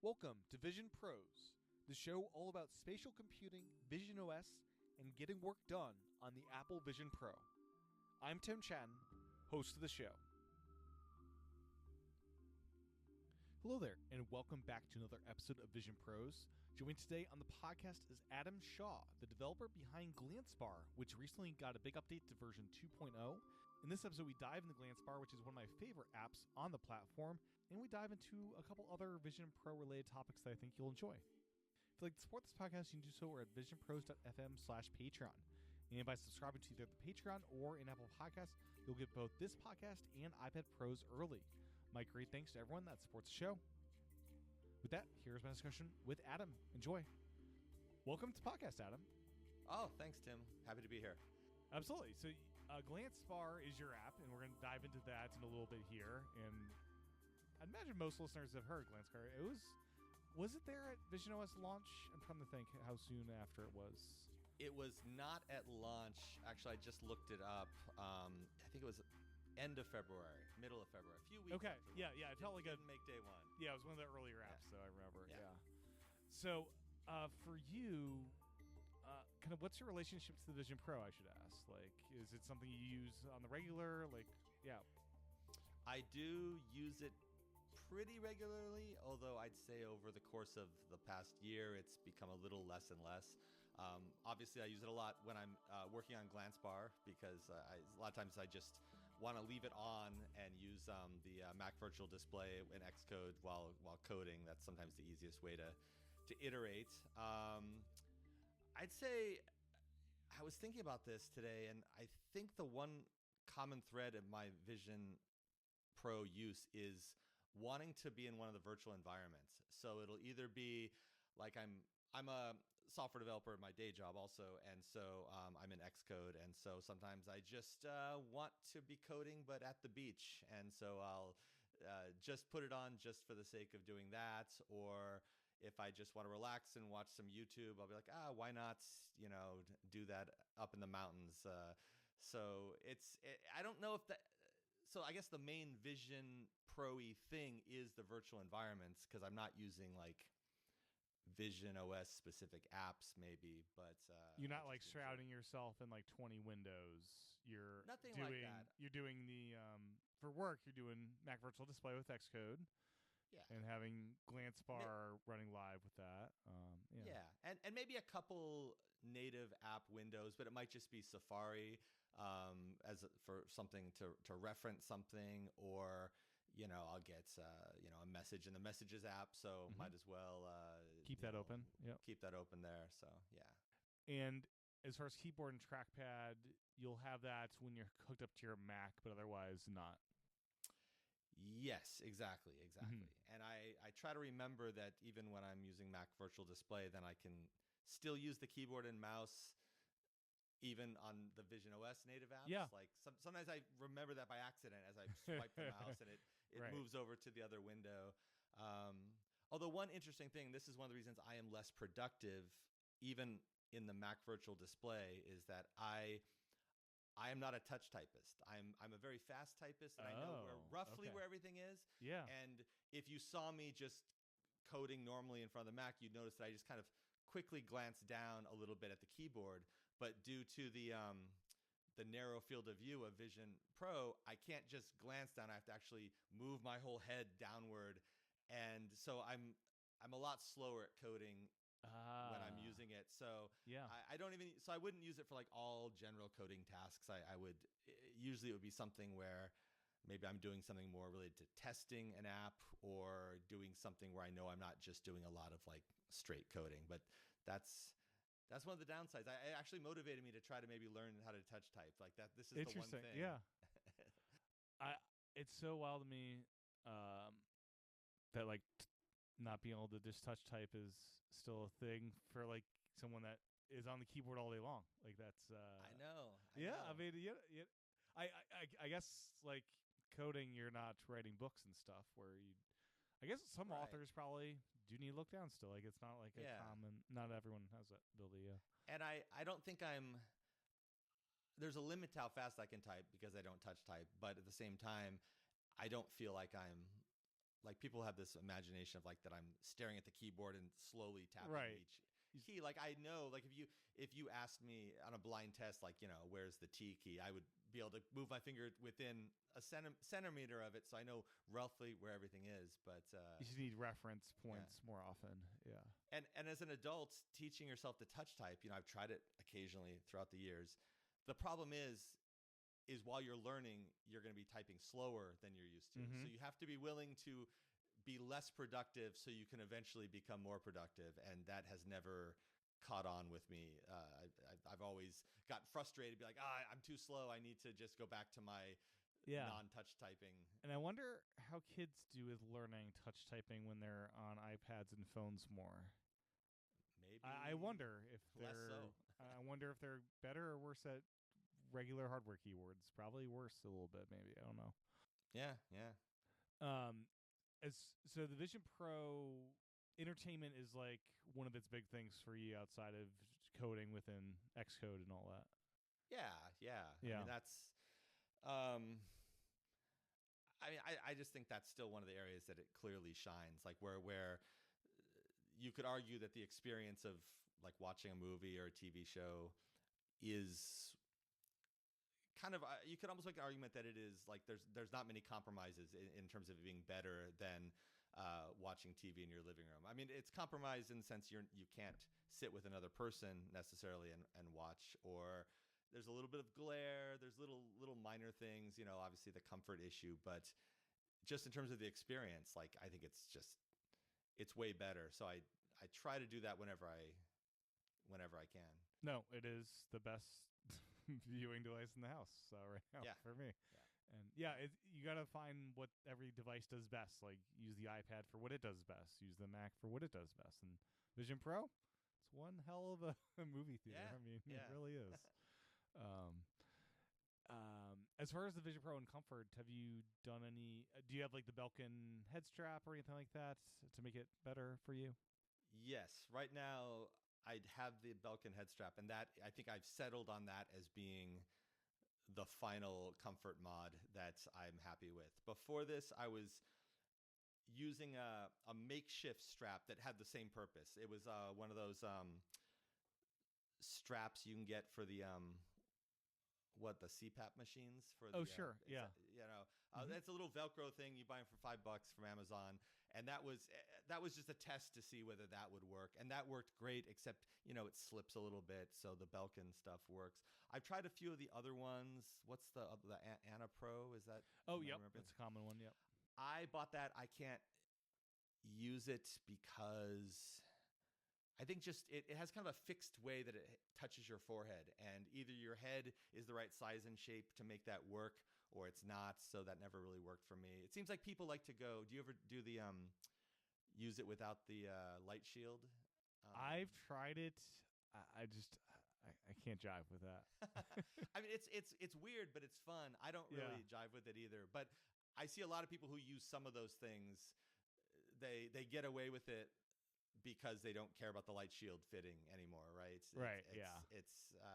Welcome to Vision Pros, the show all about spatial computing, visionOS, and getting work done on the Apple Vision Pro. I'm Tim Chatton, host of the show. Hello there, and welcome back to another episode of Vision Pros. Joined today on the podcast is Adam Shaw, the developer behind GlanceBar, which recently got a big update to version 2.0. In this episode, we dive into GlanceBar, which is one of my favorite apps on the platform, and we dive into a couple other Vision Pro related topics that I think you'll enjoy. If you'd like to support this podcast, you can do so at visionpros.fm/Patreon. And by subscribing to either the Patreon or in Apple Podcasts, you'll get both this podcast and iPad Pros early. My great thanks to everyone that supports the show. With that, here's my discussion with Adam. Enjoy. Welcome to the podcast, Adam. Oh, thanks, Tim. Happy to be here. Absolutely. So GlanceBar is your app, and we're going to dive into that in a little bit here. And I'd imagine most listeners have heard GlanceBar. Was it there at visionOS launch? I'm trying to think how soon after it was. It was not at launch. Actually, I just looked it up. I think it was end of February, middle of February, a few weeks. Okay, after yeah, launch. It felt like didn't make day one. Yeah, it was one of the earlier apps, so I remember. Yeah. So, for you, kind of, what's your relationship to the Vision Pro? I should ask. Like, is it something you use on the regular? Like, yeah. I do use it pretty regularly, although I'd say over the course of the past year, it's become a little less and less. Obviously, I use it a lot when I'm working on GlanceBar because a lot of times I just want to leave it on and use the Mac Virtual Display in Xcode while coding. That's sometimes the easiest way to iterate. I'd say I was thinking about this today, and I think the one common thread of my Vision Pro use is wanting to be in one of the virtual environments. So it'll either be like I'm a software developer in my day job also, and so I'm in Xcode, and so sometimes I just want to be coding but at the beach, and so I'll just put it on just for the sake of doing that. Or if I just want to relax and watch some YouTube, I'll be like, why not, do that up in the mountains. So I don't know if that. So I guess the main Vision Pro-y thing is the virtual environments, because I'm not using like visionOS specific apps maybe, but you're not like shrouding yourself in like 20 windows. You're nothing like that. You're doing the for work, you're doing Mac Virtual Display with Xcode. Yeah. And having GlanceBar running live with that. Yeah. And maybe a couple native app windows, but it might just be Safari for something to reference something, or, I'll get, a message in the Messages app. So might as well keep that open. Yeah. Keep that open there. So, yeah. And as far as keyboard and trackpad, you'll have that when you're hooked up to your Mac, but otherwise not. Yes, exactly. And I try to remember that even when I'm using Mac Virtual Display, then I can still use the keyboard and mouse even on the visionOS native apps. Yeah. Like sometimes I remember that by accident as I swipe the mouse and it right. moves over to the other window. Although one interesting thing, this is one of the reasons I am less productive even in the Mac Virtual Display, is that I am not a touch typist. I'm a very fast typist, and I know roughly where everything is. Yeah. And if you saw me just coding normally in front of the Mac, you'd notice that I just kind of quickly glance down a little bit at the keyboard. But due to the narrow field of view of Vision Pro, I can't just glance down. I have to actually move my whole head downward, and so I'm a lot slower at coding when I'm using it. So yeah, I wouldn't use it for like all general coding tasks. I would usually it would be something where maybe I'm doing something more related to testing an app, or doing something where I know I'm not just doing a lot of like straight coding. But that's one of the downsides. It actually motivated me to try to maybe learn how to touch type like that. This is the one thing. Yeah. It's so wild to me that like not being able to just touch type is still a thing for like someone that is on the keyboard all day long. Like that's I know. I mean, yeah. I guess like coding, you're not writing books and stuff where I guess some authors probably do need to look down still. Like it's not like a common, not everyone has that ability. Yeah. And I don't think there's a limit to how fast I can type because I don't touch type, but at the same time, I don't feel like I'm like people have this imagination of like that I'm staring at the keyboard and slowly tapping Right. each key. Like I know, like if you asked me on a blind test, like, where's the T key, I would be able to move my finger within a centimeter of it, so I know roughly where everything is. But you just need reference points more often. Yeah. And as an adult, teaching yourself to touch type, I've tried it occasionally throughout the years. The problem is while you're learning, you're going to be typing slower than you're used to. So you have to be willing to be less productive so you can eventually become more productive. And that has never caught on with me. I've always gotten frustrated, be like, I'm too slow. I need to just go back to my non-touch typing. And I wonder how kids do with learning touch typing when they're on iPads and phones more. Maybe I wonder if they're less so. I wonder if they're better or worse at regular hardware keywords. Probably worse a little bit, maybe. I don't know. Yeah. So the Vision Pro entertainment is like one of its big things for you outside of coding within Xcode and all that. Yeah. I mean, that's I just think that's still one of the areas that it clearly shines, like where you could argue that the experience of like watching a movie or a TV show is kind of you could almost make an argument that it is like there's not many compromises in terms of it being better than watching TV in your living room. I mean, it's compromised in the sense you can't sit with another person necessarily and watch, or there's a little bit of glare, there's little minor things, obviously the comfort issue, but just in terms of the experience, like I think it's way better. So I try to do that whenever I can. No, it is the best viewing device in the house right now for me. And you got to find what every device does best. Like use the iPad for what it does best. Use the Mac for what it does best. And Vision Pro, it's one hell of a movie theater. Yeah. I mean, it really is. As far as the Vision Pro and comfort, have you done any? Do you have like the Belkin head strap or anything like that to make it better for you? Yes. Right now, I'd have the Belkin head strap, and that I think I've settled on that as being the final comfort mod that I'm happy with. Before this, I was using a makeshift strap that had the same purpose. It was one of those straps you can get for the the CPAP machines for the sure, yeah. It's a little Velcro thing you buy them for $5 from Amazon, and that was just a test to see whether that would work, and that worked great, except it slips a little bit, so the Belkin stuff works. I've tried a few of the other ones. What's the Anna Pro? Is that? Oh, yep, that's a common one. Yep. I bought that. I can't use it because I think just it has kind of a fixed way that it touches your forehead, and either your head is the right size and shape to make that work, or it's not. So that never really worked for me. It seems like people like to go. Do you ever do the use it without the light shield? I've tried it. I can't jive with that. I mean, it's weird, but it's fun. I don't really jive with it either. But I see a lot of people who use some of those things. They get away with it because they don't care about the light shield fitting anymore, right?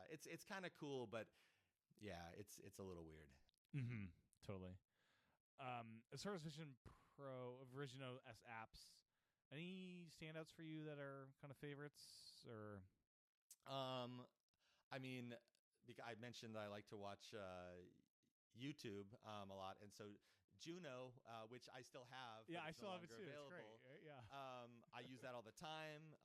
It's kind of cool, but it's a little weird. Mm-hmm. Totally. As far as Vision visionOS apps, any standouts for you that are kind of favorites or? I mean, I mentioned that I like to watch YouTube a lot, and so Juno, which I still have. Yeah, I still have it too. Available. It's great. Yeah. I use that all the time.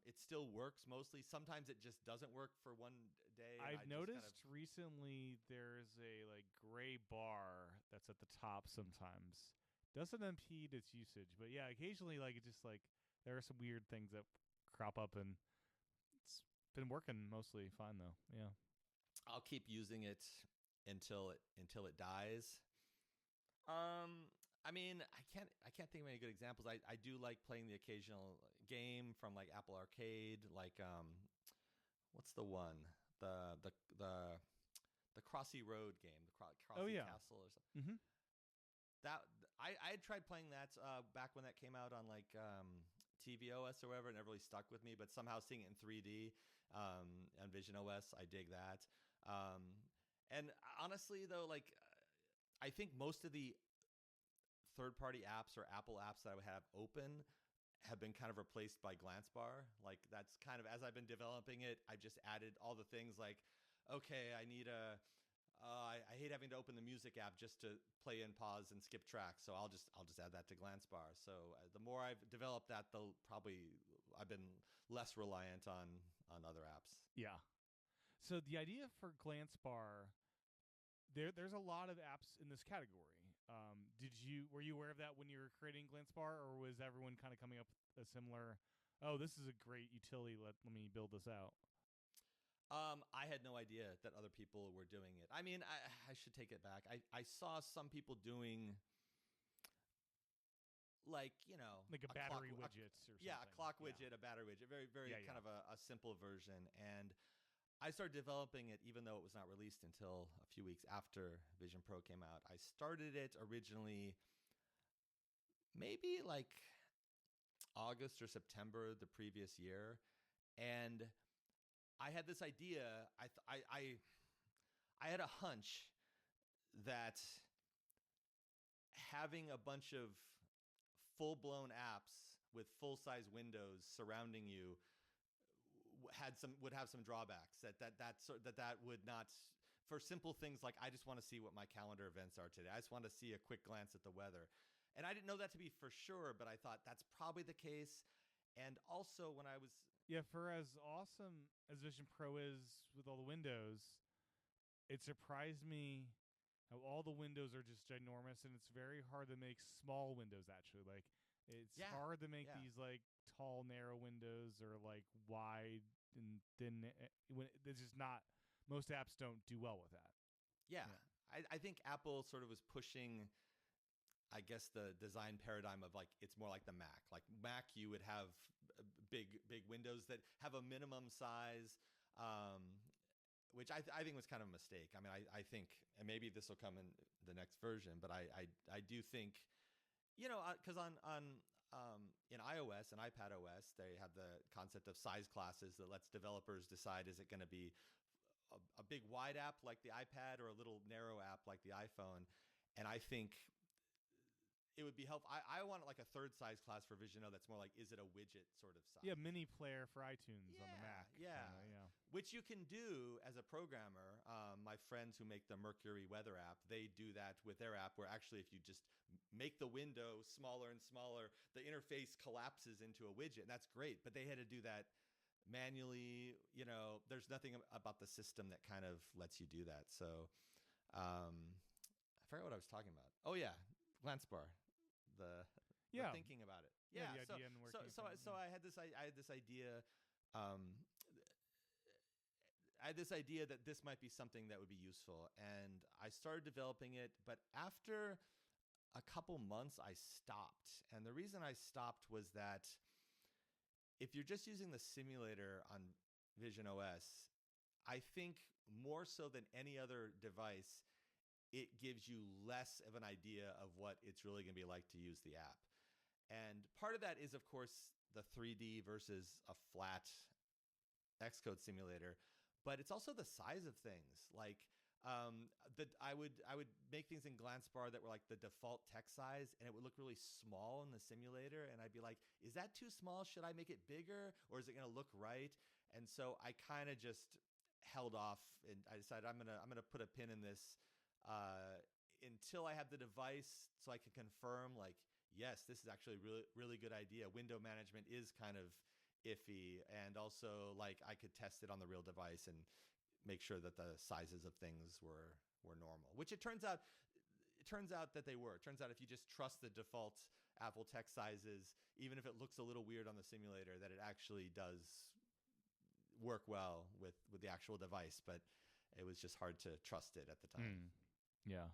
It still works mostly. Sometimes it just doesn't work for one day. I've noticed recently there's a like gray bar that's at the top sometimes. Doesn't impede its usage, but yeah, occasionally like it just like there are some weird things that crop up, and it's been working mostly fine though. Yeah. I'll keep using it until it dies. I mean, I can't think of any good examples. I do like playing the occasional game from like Apple Arcade, like what's the one? The Crossy Road game, the Crossy Castle or something. Mm-hmm. That I had tried playing that back when that came out on like tvOS or whatever, and it really stuck with me. But somehow seeing it in 3D on visionOS, I dig that. And honestly, though, like I think most of the third-party apps or Apple apps that I would have open have been kind of replaced by GlanceBar. Like that's kind of, as I've been developing it, I've just added all the things like, okay, I need I hate having to open the music app just to play and pause and skip tracks. So I'll just add that to GlanceBar. So the more I've developed that, I've been less reliant on other apps. Yeah. So the idea for GlanceBar, there's a lot of apps in this category. Were you aware of that when you were creating GlanceBar, or was everyone kind of coming up with a similar, oh, this is a great utility, let me build this out? I had no idea that other people were doing it. I mean, I should take it back. I saw some people doing, like, Like a battery widget or something. Yeah, a clock widget, a battery widget. Very, very kind of a simple version. And I started developing it even though it was not released until a few weeks after Vision Pro came out. I started it originally maybe like August or September the previous year. And I had this idea. I had a hunch that having a bunch of full-blown apps with full-size windows surrounding you would have some drawbacks. That would not, for simple things like, I just want to see what my calendar events are today. I just want to see a quick glance at the weather. And I didn't know that to be for sure, but I thought that's probably the case. And also when I was... Yeah, for as awesome as Vision Pro is with all the windows, it surprised me how all the windows are just ginormous, and it's very hard to make small windows, actually. Like, it's hard to make these, like, tall, narrow windows or, like, wide and thin. It's just not... Most apps don't do well with that. Yeah. I think Apple sort of was pushing, I guess, the design paradigm of, like, it's more like the Mac. Like Mac, you would have big windows that have a minimum size, which I think was kind of a mistake. I mean, I think, and maybe this will come in the next version, but I do think, because in iOS and iPadOS, they have the concept of size classes that lets developers decide, is it going to be a big wide app like the iPad or a little narrow app like the iPhone? And I think it would be helpful. I want like a third size class for visionOS that's more like, is it a widget sort of size? Yeah, mini player for iTunes on the Mac. Yeah. Which you can do as a programmer. My friends who make the Mercury weather app, they do that with their app, where actually if you just make the window smaller and smaller, the interface collapses into a widget. And that's great, but they had to do that manually. There's nothing about the system that kind of lets you do that. So I forgot what I was talking about. Oh yeah, GlanceBar. The thinking about it. The idea and working. So I had this idea. I had this idea that this might be something that would be useful, and I started developing it. But after a couple months, I stopped, and the reason I stopped was that if you're just using the simulator on visionOS, I think more so than any other device, it gives you less of an idea of what it's really going to be like to use the app. And part of that is, of course, the 3D versus a flat Xcode simulator, but it's also the size of things. Like, I would make things in GlanceBar that were like the default text size, and it would look really small in the simulator. And I'd be like, is that too small? Should I make it bigger, or is it going to look right? And so I kind of just held off, and I decided I'm gonna put a pin in this until I have the device, so I can confirm, like, yes, this is actually a really, really good idea. Window management is kind of iffy, and also, like, I could test it on the real device and make sure that the sizes of things were normal, which it turns out that they were. It turns out if you just trust the default Apple text sizes, even if it looks a little weird on the simulator, that it actually does work well with the actual device. But it was just hard to trust it at the time. Yeah.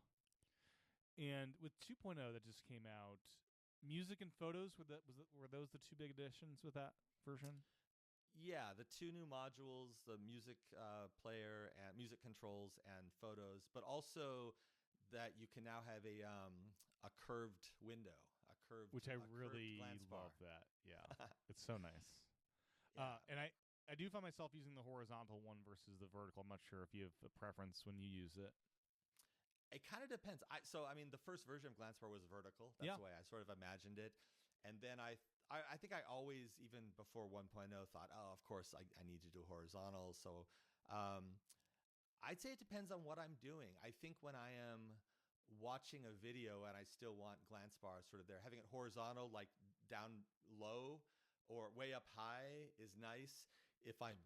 And with 2.0 that just came out, music and photos, were those the two big additions with that version? Yeah, the two new modules, the music player and music controls and photos, but also that you can now have a curved window, which I really love that. Yeah, it's so nice. Yeah. And I do find myself using the horizontal one versus the vertical. I'm not sure if you have a preference when you use it. It kind of depends. I mean, the first version of GlanceBar was vertical. That's the way I sort of imagined it. And then I think I always, even before 1.0, thought, oh, of course, I need to do horizontal. So I'd say it depends on what I'm doing. I think when I am watching a video and I still want GlanceBar sort of there, having it horizontal, like down low or way up high is nice. If I'm,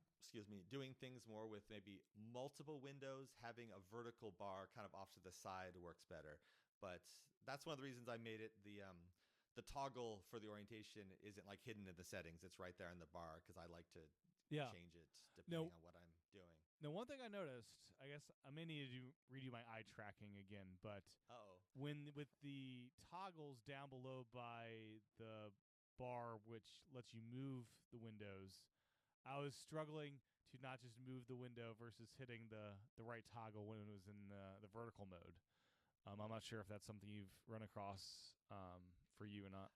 doing things more with maybe multiple windows, having a vertical bar kind of off to the side works better. But that's one of the reasons I made it the toggle for the orientation isn't like hidden in the settings. It's right there in the bar because I like to change it depending on what I'm doing. Now, one thing I noticed, I guess I may need to redo my eye tracking again, but when with the toggles down below by the bar, which lets you move the windows, I was struggling to not just move the window versus hitting the right toggle when it was in the vertical mode. I'm not sure if that's something you've run across for you or not.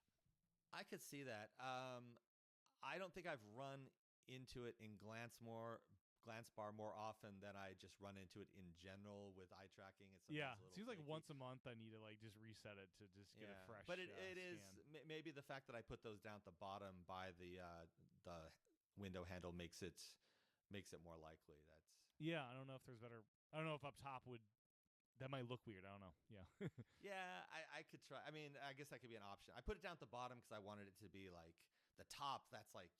I could see that. I don't think I've run into it in GlanceBar more often than I just run into it in general with eye tracking. It's it seems like once a month I need to like just reset it to just get a fresh. But it is maybe the fact that I put those down at the bottom by the window handle makes it more likely. I don't know if there's better. I don't know if up top that might look weird. I don't know. I could try. I mean, I guess that could be an option. I put it down at the bottom because I wanted it to be like the top. That's like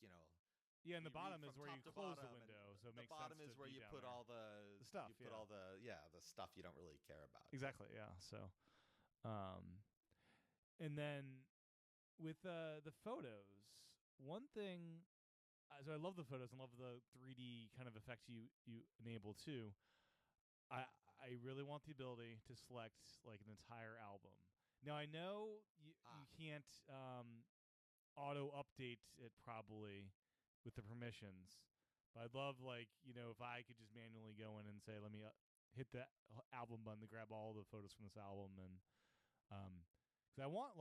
and the bottom is where you close the window. So it makes sense. The bottom is where you put all the stuff. You put all the stuff you don't really care about. Exactly. Yeah. So, and then with the photos, one thing. So I love the photos and love the 3D kind of effect you enable too. I really want the ability to select like an entire album. Now I know you can't auto update it probably with the permissions, but I'd love if I could just manually go in and say let me hit the album button to grab all the photos from this album and because I want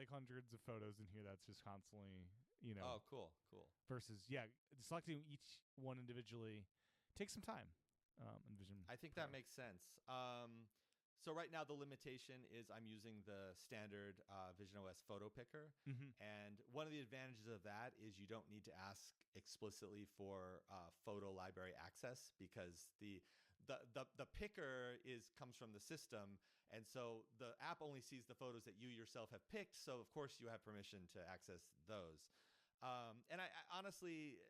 hundreds of photos in here that's just constantly. Oh, cool. Versus, selecting each one individually takes some time. In Vision I think Pro. that makes sense. So right now the limitation is I'm using the standard visionOS photo picker. And one of the advantages of that is you don't need to ask explicitly for photo library access because the picker comes from the system. And so the app only sees the photos that you yourself have picked. So of course you have permission to access those. And I honestly,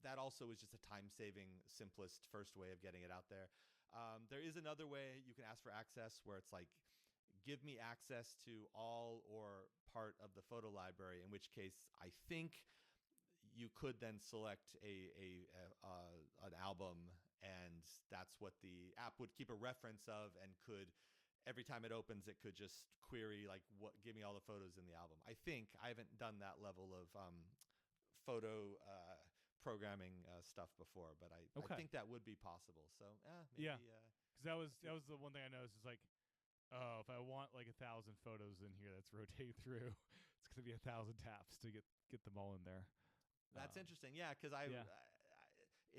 that also is just a time-saving, simplest first way of getting it out there. There is another way you can ask for access where it's like, give me access to all or part of the photo library, in which case I think you could then select an album, and that's what the app would keep a reference of and could every time it opens, it could just query give me all the photos in the album. I think I haven't done that level of photo programming stuff before, but I think that would be possible. So maybe, because that was the one thing I noticed is if I want 1,000 photos in here that's rotating through, it's gonna be 1,000 taps to get them all in there. That's interesting. Yeah, because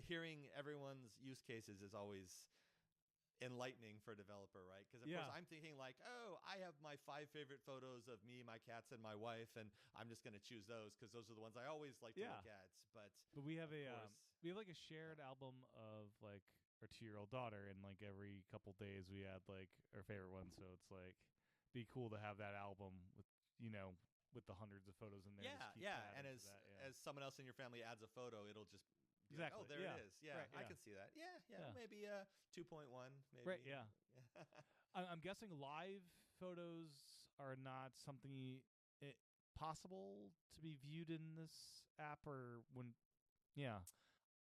hearing everyone's use cases is always enlightening for a developer, right? Because of course I'm thinking I have my 5 favorite photos of me, my cats, and my wife, and I'm just going to choose those because those are the ones I always like to look at. But we have a shared album of our 2-year-old daughter, and every couple days we add our favorite one. So it's be cool to have that album with with the hundreds of photos in there. And as someone else in your family adds a photo, it'll just. Exactly. Oh, there it is. Yeah, right, I can see that. Yeah. Maybe 2.1. Maybe. Right. Yeah. I'm guessing live photos are not something possible to be viewed in this app, or when. Yeah.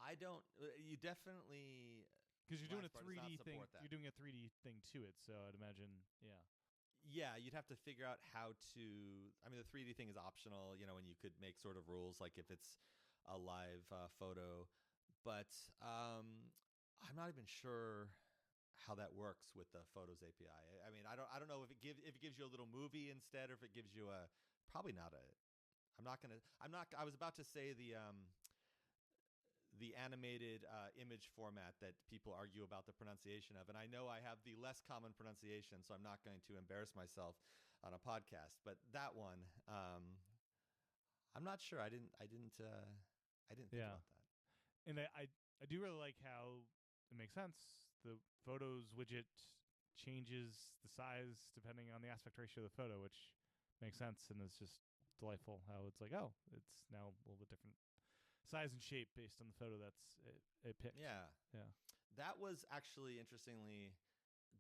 I don't. You definitely. Because you're doing a 3D thing. You're doing a 3D thing to it, so I'd imagine. Yeah. Yeah, you'd have to figure out how to. I mean, the 3D thing is optional, and you could make sort of rules like if it's a live photo, but I'm not even sure how that works with the Photos API. I mean, I don't know if it gives you a little movie instead, or if it gives you I was about to say the animated image format that people argue about the pronunciation of. And I know I have the less common pronunciation, so I'm not going to embarrass myself on a podcast. But that one, I'm not sure. I didn't think about that. And I do really like how it makes sense. The photos widget changes the size depending on the aspect ratio of the photo, which makes sense, and it's just delightful how it's like, oh, it's now a little bit different size and shape based on the photo that's it picked. Yeah. That was actually, interestingly,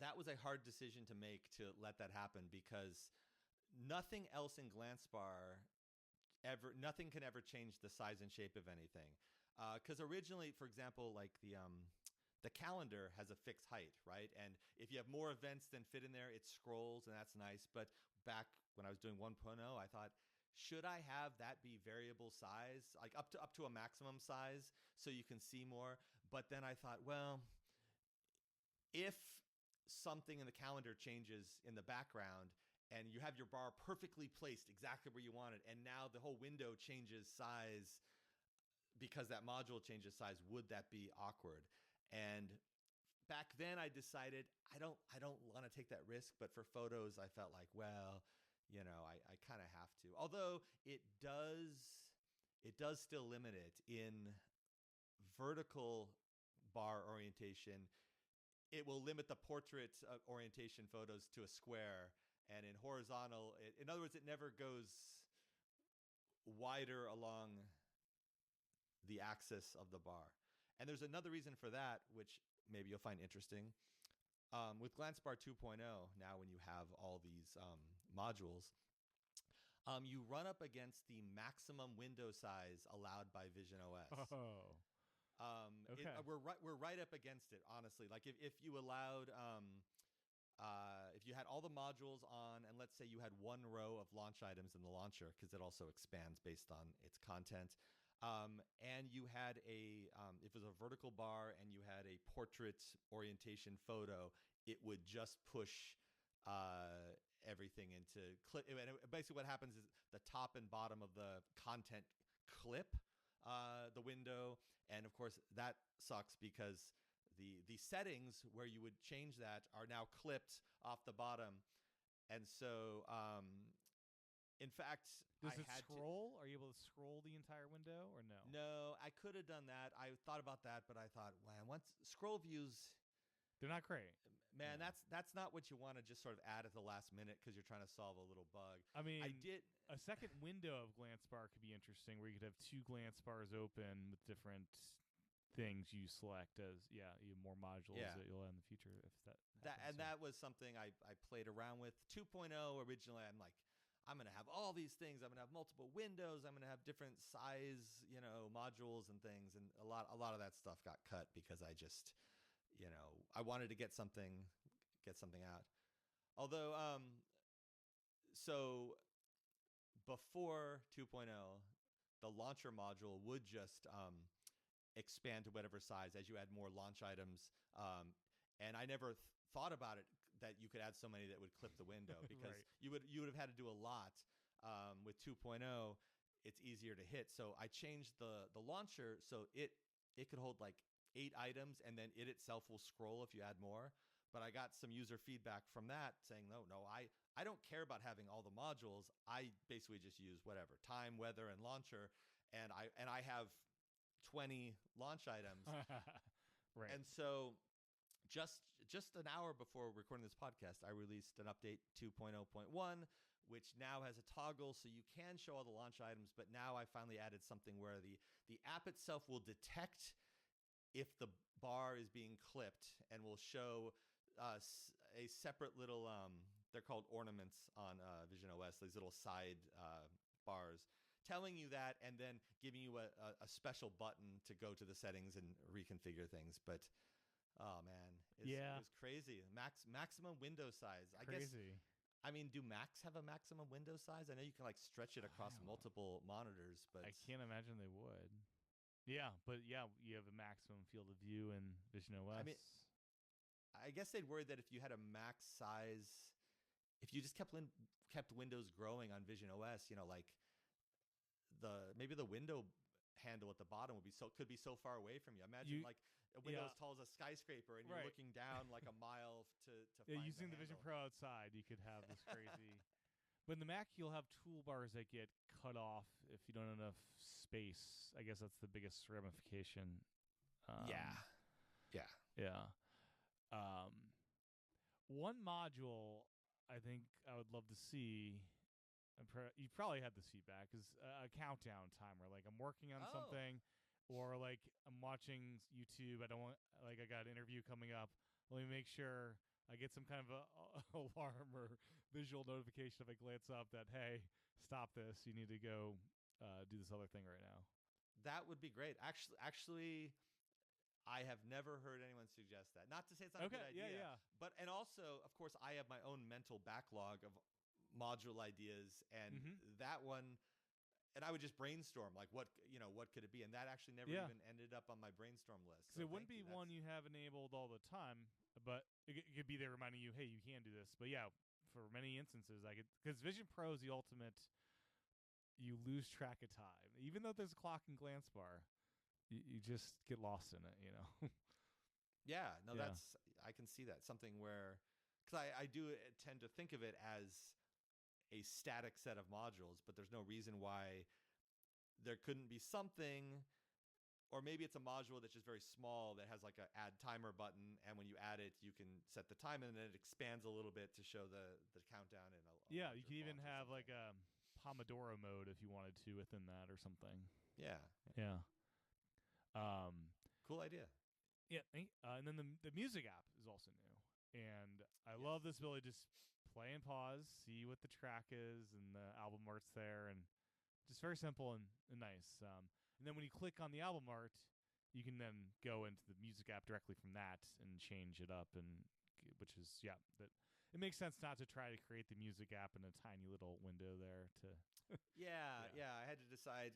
that was a hard decision to make, to let that happen, because nothing else in GlanceBar nothing can ever change the size and shape of anything. Because originally, for example, like the calendar has a fixed height, right? And if you have more events than fit in there, it scrolls, and that's nice. But back when I was doing 1.0, I thought, should I have that be variable size, like up to a maximum size, so you can see more? But then I thought, well, if something in the calendar changes in the background and you have your bar perfectly placed exactly where you want it, and now the whole window changes size because that module changes size, would that be awkward? And back then I decided I don't want to take that risk, but for photos I felt like, well, I kind of have to. Although it does still limit it in vertical bar orientation. It will limit the portrait orientation photos to a square, and in horizontal, in other words, it never goes wider along the axis of the bar. And there's another reason for that, which maybe you'll find interesting. With GlanceBar 2.0, now when you have all these modules, you run up against the maximum window size allowed by visionOS. Oh. Okay. We're right up against it, honestly. Like if you allowed, if you had all the modules on, and let's say you had one row of launch items in the launcher, because it also expands based on its content, and you had if it was a vertical bar and you had a portrait orientation photo, it would just push everything into clip. And basically what happens is the top and bottom of the content clip the window, and of course that sucks because the settings where you would change that are now clipped off the bottom. And so in fact, does it scroll? Are you able to scroll the entire window, or no? No, I could have done that. I thought about that, but I thought, man, once scroll views, they're not great. Man, that's not what you want to just sort of add at the last minute because you're trying to solve a little bug. I mean, a second window of GlanceBar could be interesting, where you could have two GlanceBars open with different things you select as you have more modules that you'll have in the future. If that was something I played around with. 2.0 originally, I'm like, I'm going to have all these things. I'm going to have multiple windows. I'm going to have different size, modules and things. And a lot of that stuff got cut because I just, I wanted to get something out. Although, so before 2.0, the launcher module would just expand to whatever size as you add more launch items. And I never thought about it that you could add so many that would clip the window, because right. you would have had to do a lot. With 2.0, it's easier to hit. So I changed the launcher so it could hold like 8 items, and then it itself will scroll if you add more. But I got some user feedback from that saying, no, I don't care about having all the modules. I basically just use whatever, time, weather, and launcher, and I have 20 launch items. Right. And so just an hour before recording this podcast, I released an update 2.0.1, which now has a toggle so you can show all the launch items. But now I finally added something where the app itself will detect if the bar is being clipped and will show a separate little, they're called ornaments on visionOS, these little side bars, telling you that, and then giving you a special button to go to the settings and reconfigure things. But oh man, it was crazy. Maximum window size. Crazy. I mean, do Macs have a maximum window size? I know you can like stretch it across multiple monitors, but I can't imagine they would. Yeah, but you have a maximum field of view in visionOS. I mean, I guess they'd worry that if you had a max size, if you just kept Windows growing on visionOS, like maybe the window handle at the bottom could be so far away from you. Imagine like a window as tall as a skyscraper, and you're looking down like a mile to find using the Vision handle. Pro outside, you could have this crazy. But in the Mac, you'll have toolbars that get cut off if you don't have enough space. I guess that's the biggest ramification. Yeah. One module I think I would love to see. You probably had this feedback is a countdown timer. Like I'm working on something, or like I'm watching YouTube. I got an interview coming up. Let me make sure I get some kind of a alarm or visual notification if I glance up that, hey, stop this. You need to go do this other thing right now. That would be great. Actually, I have never heard anyone suggest that. Not to say it's not a good idea. But and also, of course, I have my own mental backlog of module ideas, and that one, and I would just brainstorm like what could it be, and that actually never even ended up on my brainstorm list. So it wouldn't be one you have enabled all the time, but it could be there reminding you, hey, you can do this. But yeah, for many instances, because Vision Pro is the ultimate. You lose track of time, even though there's a clock and GlanceBar. You just get lost in it, Yeah, no, that's I can see that something where because I do tend to think of it as a static set of modules, but there's no reason why there couldn't be something, or maybe it's a module that's just very small that has like a add timer button, and when you add it, you can set the time, and then it expands a little bit to show the countdown. You could even have like a Pomodoro mode if you wanted to within that or something. Yeah. Cool idea. Yeah, and then the music app is also new, and I love this ability to just play and pause, see what the track is, and the album art's there, and just very simple and nice. And then when you click on the album art, you can then go into the music app directly from that and change it up, and which is that it makes sense not to try to create the music app in a tiny little window there. I had to decide,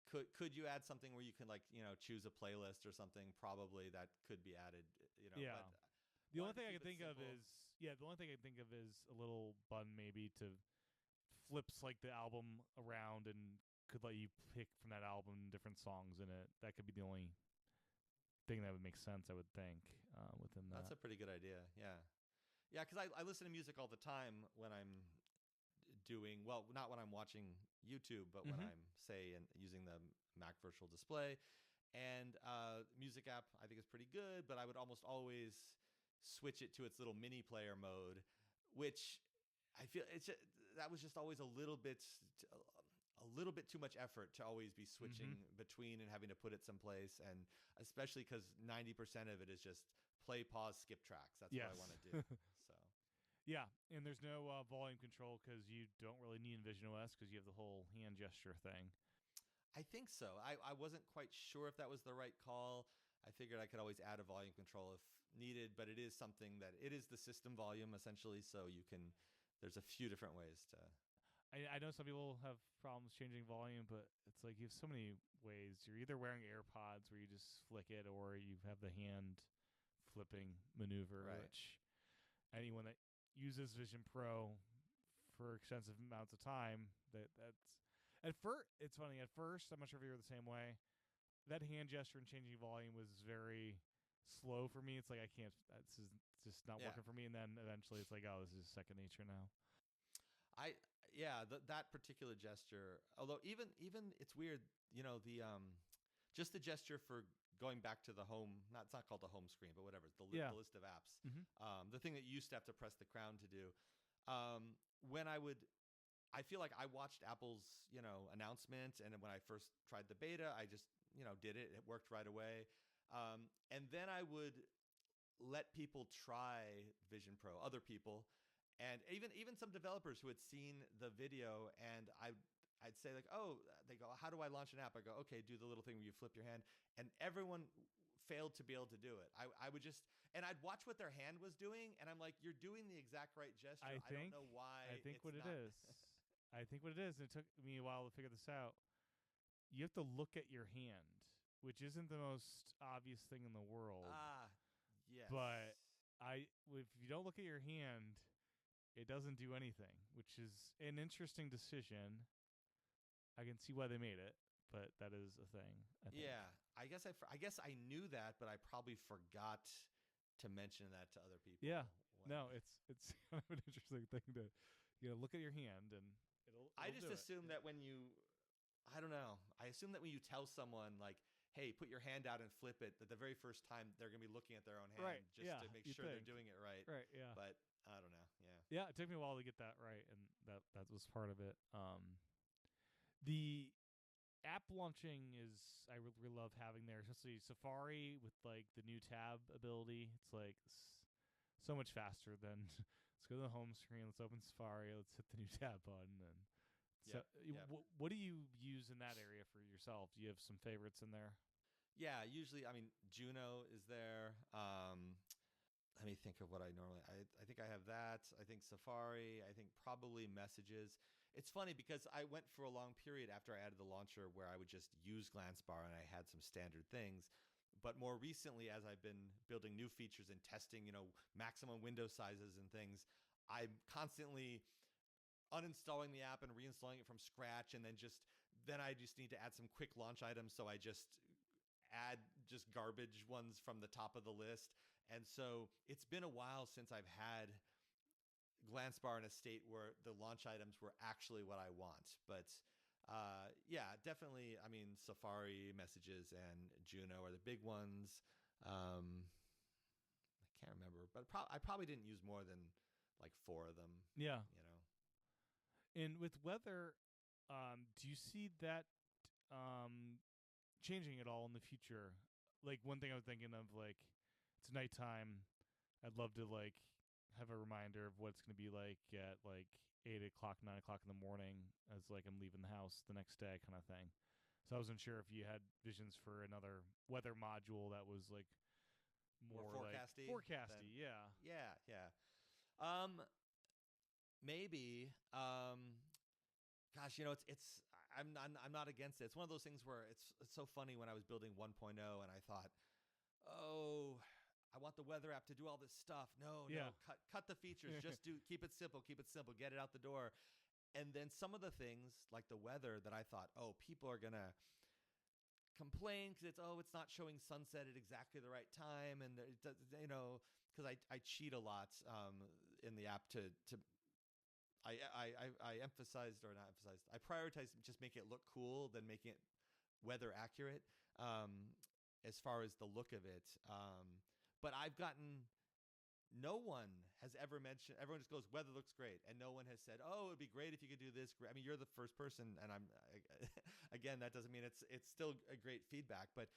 Could you add something where you can choose a playlist or something? Probably that could be added. Yeah. But the only thing I can think of is a little button maybe to flips like the album around and could let you pick from that album different songs in it. That could be the only thing that would make sense, I would think, within that. That's a pretty good idea. Yeah. Yeah, because I listen to music all the time when I'm doing not when I'm watching YouTube, but when I'm using the Mac Virtual Display, and music app I think is pretty good, but I would almost always switch it to its little mini player mode, which I feel that was just always a little bit too much effort to always be switching between and having to put it someplace, and especially because 90% of it is just play, pause, skip tracks. That's what I want to do. So. Yeah, and there's no volume control because you don't really need visionOS because you have the whole hand gesture thing. I think so. I wasn't quite sure if that was the right call. I figured I could always add a volume control if needed, but it is something that it is the system volume essentially, so there's a few different ways to... I know some people have problems changing volume, but it's like you have so many ways. You're either wearing AirPods where you just flick it, or you have the hand flipping maneuver, which anyone that uses Vision Pro for extensive amounts of time, that's at first. It's funny. At first, I'm not sure if you were the same way. That hand gesture and changing volume was very slow for me. It's like I can't. This is just not working for me. And then eventually, it's like, oh, this is second nature now. That particular gesture. Although even it's weird. Just the gesture for going back to the home, it's not called the home screen, but whatever, the list of apps. The thing that you used to have to press the crown to do. I feel like I watched Apple's, announcement, and when I first tried the beta, I just, did it. It worked right away. And then I would let people try Vision Pro, other people, and even some developers who had seen the video, and I'd say like, oh, they go, how do I launch an app? I go, okay, do the little thing where you flip your hand, and everyone failed to be able to do it. I would just, and I'd watch what their hand was doing, and I'm like, you're doing the exact right gesture. I don't know why. I think what it is, and it took me a while to figure this out. You have to look at your hand, which isn't the most obvious thing in the world. Yes. But if you don't look at your hand, it doesn't do anything, which is an interesting decision. I can see why they made it, but that is a thing. I think. Yeah, I guess I knew that, but I probably forgot to mention that to other people. Yeah. No, it's kind of an interesting thing to look at your hand and it'll I just do assume that when you, I don't know. I assume that when you tell someone like, "Hey, put your hand out and flip it," that the very first time they're gonna be looking at their own hand Right, just yeah, to make you'd sure they're think. doing it right. Right, yeah. But I don't know. Yeah. Yeah, it took me a while to get that right, and that was part of it. The app launching is I really love having there, especially Safari with like the new tab ability. It's like so much faster than let's go to the home screen, let's open Safari, let's hit the new tab button, and so Yeah. what do you use in that area for yourself? Do you have some favorites in there? Yeah, usually, I mean, Juno is there. Let me think of what I normally. I think I have that. I think Safari. I think probably Messages. It's funny because I went for a long period after I added the launcher where I would just use GlanceBar and I had some standard things. But more recently, as I've been building new features and testing, maximum window sizes and things, I'm constantly uninstalling the app and reinstalling it from scratch, and then I just need to add some quick launch items. So I just add just garbage ones from the top of the list. And so it's been a while since I've had GlanceBar in a state where the launch items were actually what I want. But yeah, definitely. I mean, Safari, Messages, and Juno are the big ones. I can't remember, but I probably didn't use more than like 4 of them. Yeah. And with weather, do you see that changing at all in the future? Like one thing I was thinking of, like it's nighttime. I'd love to like have a reminder of what it's going to be like at like 8 o'clock, 9 o'clock in the morning as like I'm leaving the house the next day, kind of thing. So I wasn't sure if you had visions for another weather module that was like more forecasty. Like forecasty, yeah. Yeah. Maybe. Gosh, it's. I'm not against it. It's one of those things where it's so funny when I was building 1.0 and I thought, oh, I want the weather app to do all this stuff. No, cut the features. Just keep it simple. Get it out the door. And then some of the things like the weather that I thought, oh, people are gonna complain because it's not showing sunset at exactly the right time, and because I cheat a lot in the app to. I emphasized, or not emphasized, I prioritized just making it look cool than making it weather accurate as far as the look of it. But I've gotten, no one has ever mentioned, everyone just goes, weather looks great. And no one has said, oh, it'd be great if you could do this. I mean, you're the first person, and again, that doesn't mean it's still a great feedback, but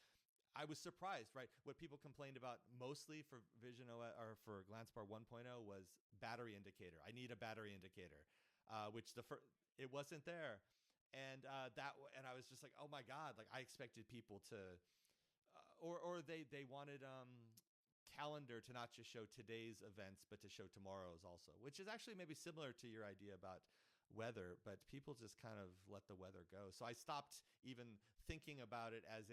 I was surprised, right? What people complained about mostly for visionOS or for GlanceBar 1.0 was battery indicator. I need a battery indicator, which it wasn't there, and and I was just like, oh my god! Like I expected people to, or they wanted calendar to not just show today's events but to show tomorrow's also, which is actually maybe similar to your idea about weather, but people just kind of let the weather go. So I stopped even thinking about it as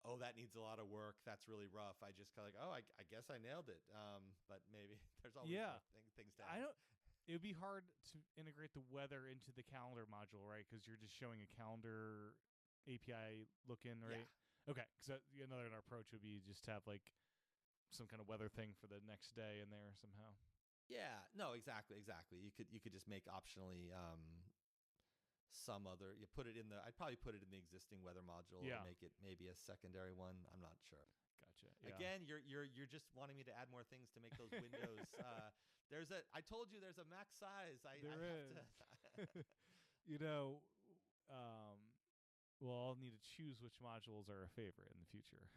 oh, that needs a lot of work, that's really rough. I just kind of like, oh, I guess I nailed it. But maybe there's always things to add. It would be hard to integrate the weather into the calendar module, right? Because you're just showing a calendar API look-in, right? Yeah. Okay, because another approach would be just to have like some kind of weather thing for the next day in there somehow. Yeah, no, exactly. You could just make optionally some other. I'd probably put it in the existing weather module and make it maybe a secondary one. I'm not sure. Gotcha. Yeah. Again, you're just wanting me to add more things to make those windows. I told you there's a max size. There is. Well, I'll need to choose which modules are a favorite in the future.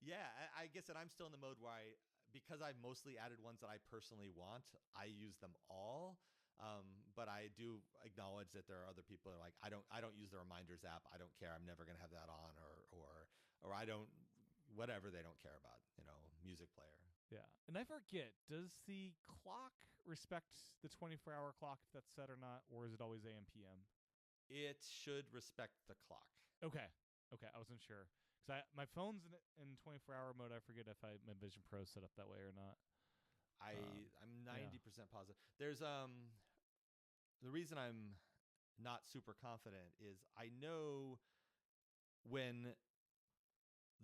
Yeah, I guess that I'm still in the mode where because I've mostly added ones that I personally want, I use them all. But I do acknowledge that there are other people that are like, I don't use the reminders app. I don't care. I'm never going to have that on, or I don't, whatever they don't care about, music player. Yeah. And I forget, does the clock respect the 24-hour clock if that's set or not, or is it always AM PM? It should respect the clock. Okay. I wasn't sure. Because my phone's in 24-hour mode. I forget if my Vision Pro set up that way or not. I'm 90% positive. There's the reason I'm not super confident is I know when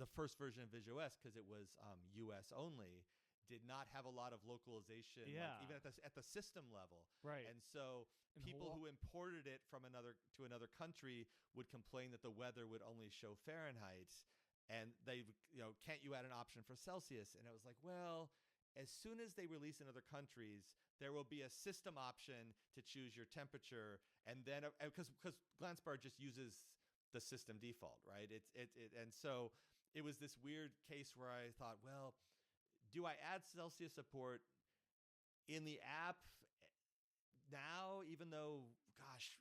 the first version of visionOS, because it was US only, did not have a lot of localization, like even at the system level. Right. And so people who imported it from another country would complain that the weather would only show Fahrenheit, and they, can't you add an option for Celsius? And it was like, well, as soon as they release in other countries, there will be a system option to choose your temperature, and then because GlanceBar just uses the system default, right? And so it was this weird case where I thought, well, do I add Celsius support in the app now, even though, gosh,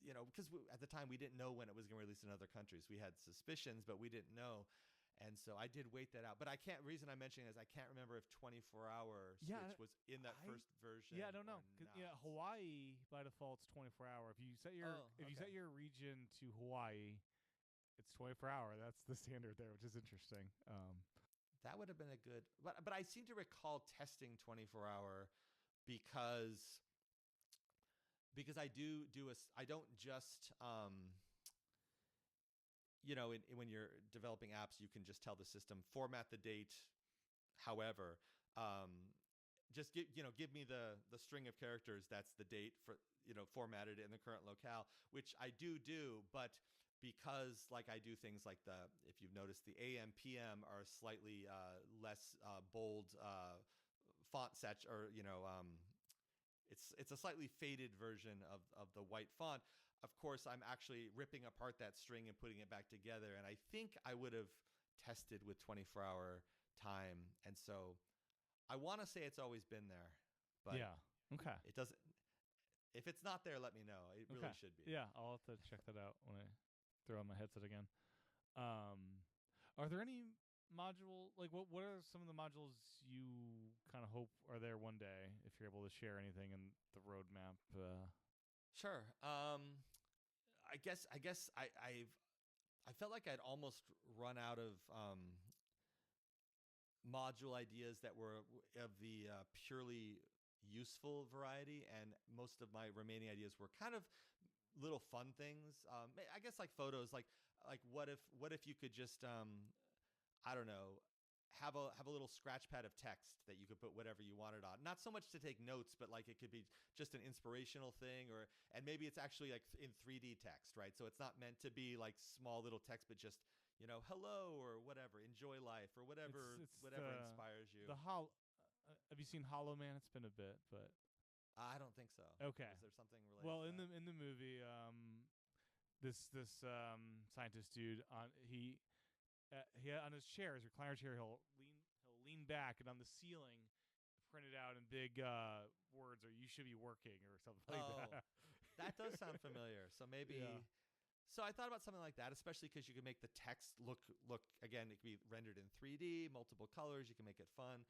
because at the time we didn't know when it was going to release in other countries. We had suspicions, but we didn't know. And so I did wait that out. But reason I'm mentioning it is I can't remember if 24-hour switch was in that first version. Yeah, I don't know. Hawaii by default is 24-hour. If you set your region to Hawaii, it's 24-hour. That's the standard there, which is interesting. That would have been a good, but I seem to recall testing 24-hour because I I don't just when you're developing apps, you can just tell the system format the date. However, just give me the string of characters that's the date for formatted in the current locale, which I do, but because like I do things like if you've noticed, the AM PM are slightly less bold font or it's a slightly faded version of the white font. Of course, I'm actually ripping apart that string and putting it back together, and I think I would have tested with 24-hour time, and so I want to say it's always been there, but it doesn't. If it's not there, let me know. It really should be. Yeah, I'll have to check that out when I throw on my headset again. Are there any module, like what are some of the modules you kind of hope are there one day, if you're able to share anything in the roadmap? Sure. I guess I felt like I'd almost run out of module ideas that were of the purely useful variety, and most of my remaining ideas were kind of little fun things. I guess like photos, like what if you could just I don't know, have a little scratch pad of text that you could put whatever you wanted on. Not so much to take notes, but like it could be just an inspirational thing, and maybe it's actually like in 3D text, right? So it's not meant to be like small little text, but just hello or whatever, enjoy life or whatever inspires you. Have you seen Hollow Man? It's been a bit, but I don't think so. Okay. Is there something related? Well, to in the movie, this scientist dude he on his chair, his recliner chair, he'll lean back, and on the ceiling, printed out in big words, or "You should be working" or something like that. That does sound familiar. So maybe. Yeah. So I thought about something like that, especially because you can make the text look again. It can be rendered in 3D, multiple colors. You can make it fun.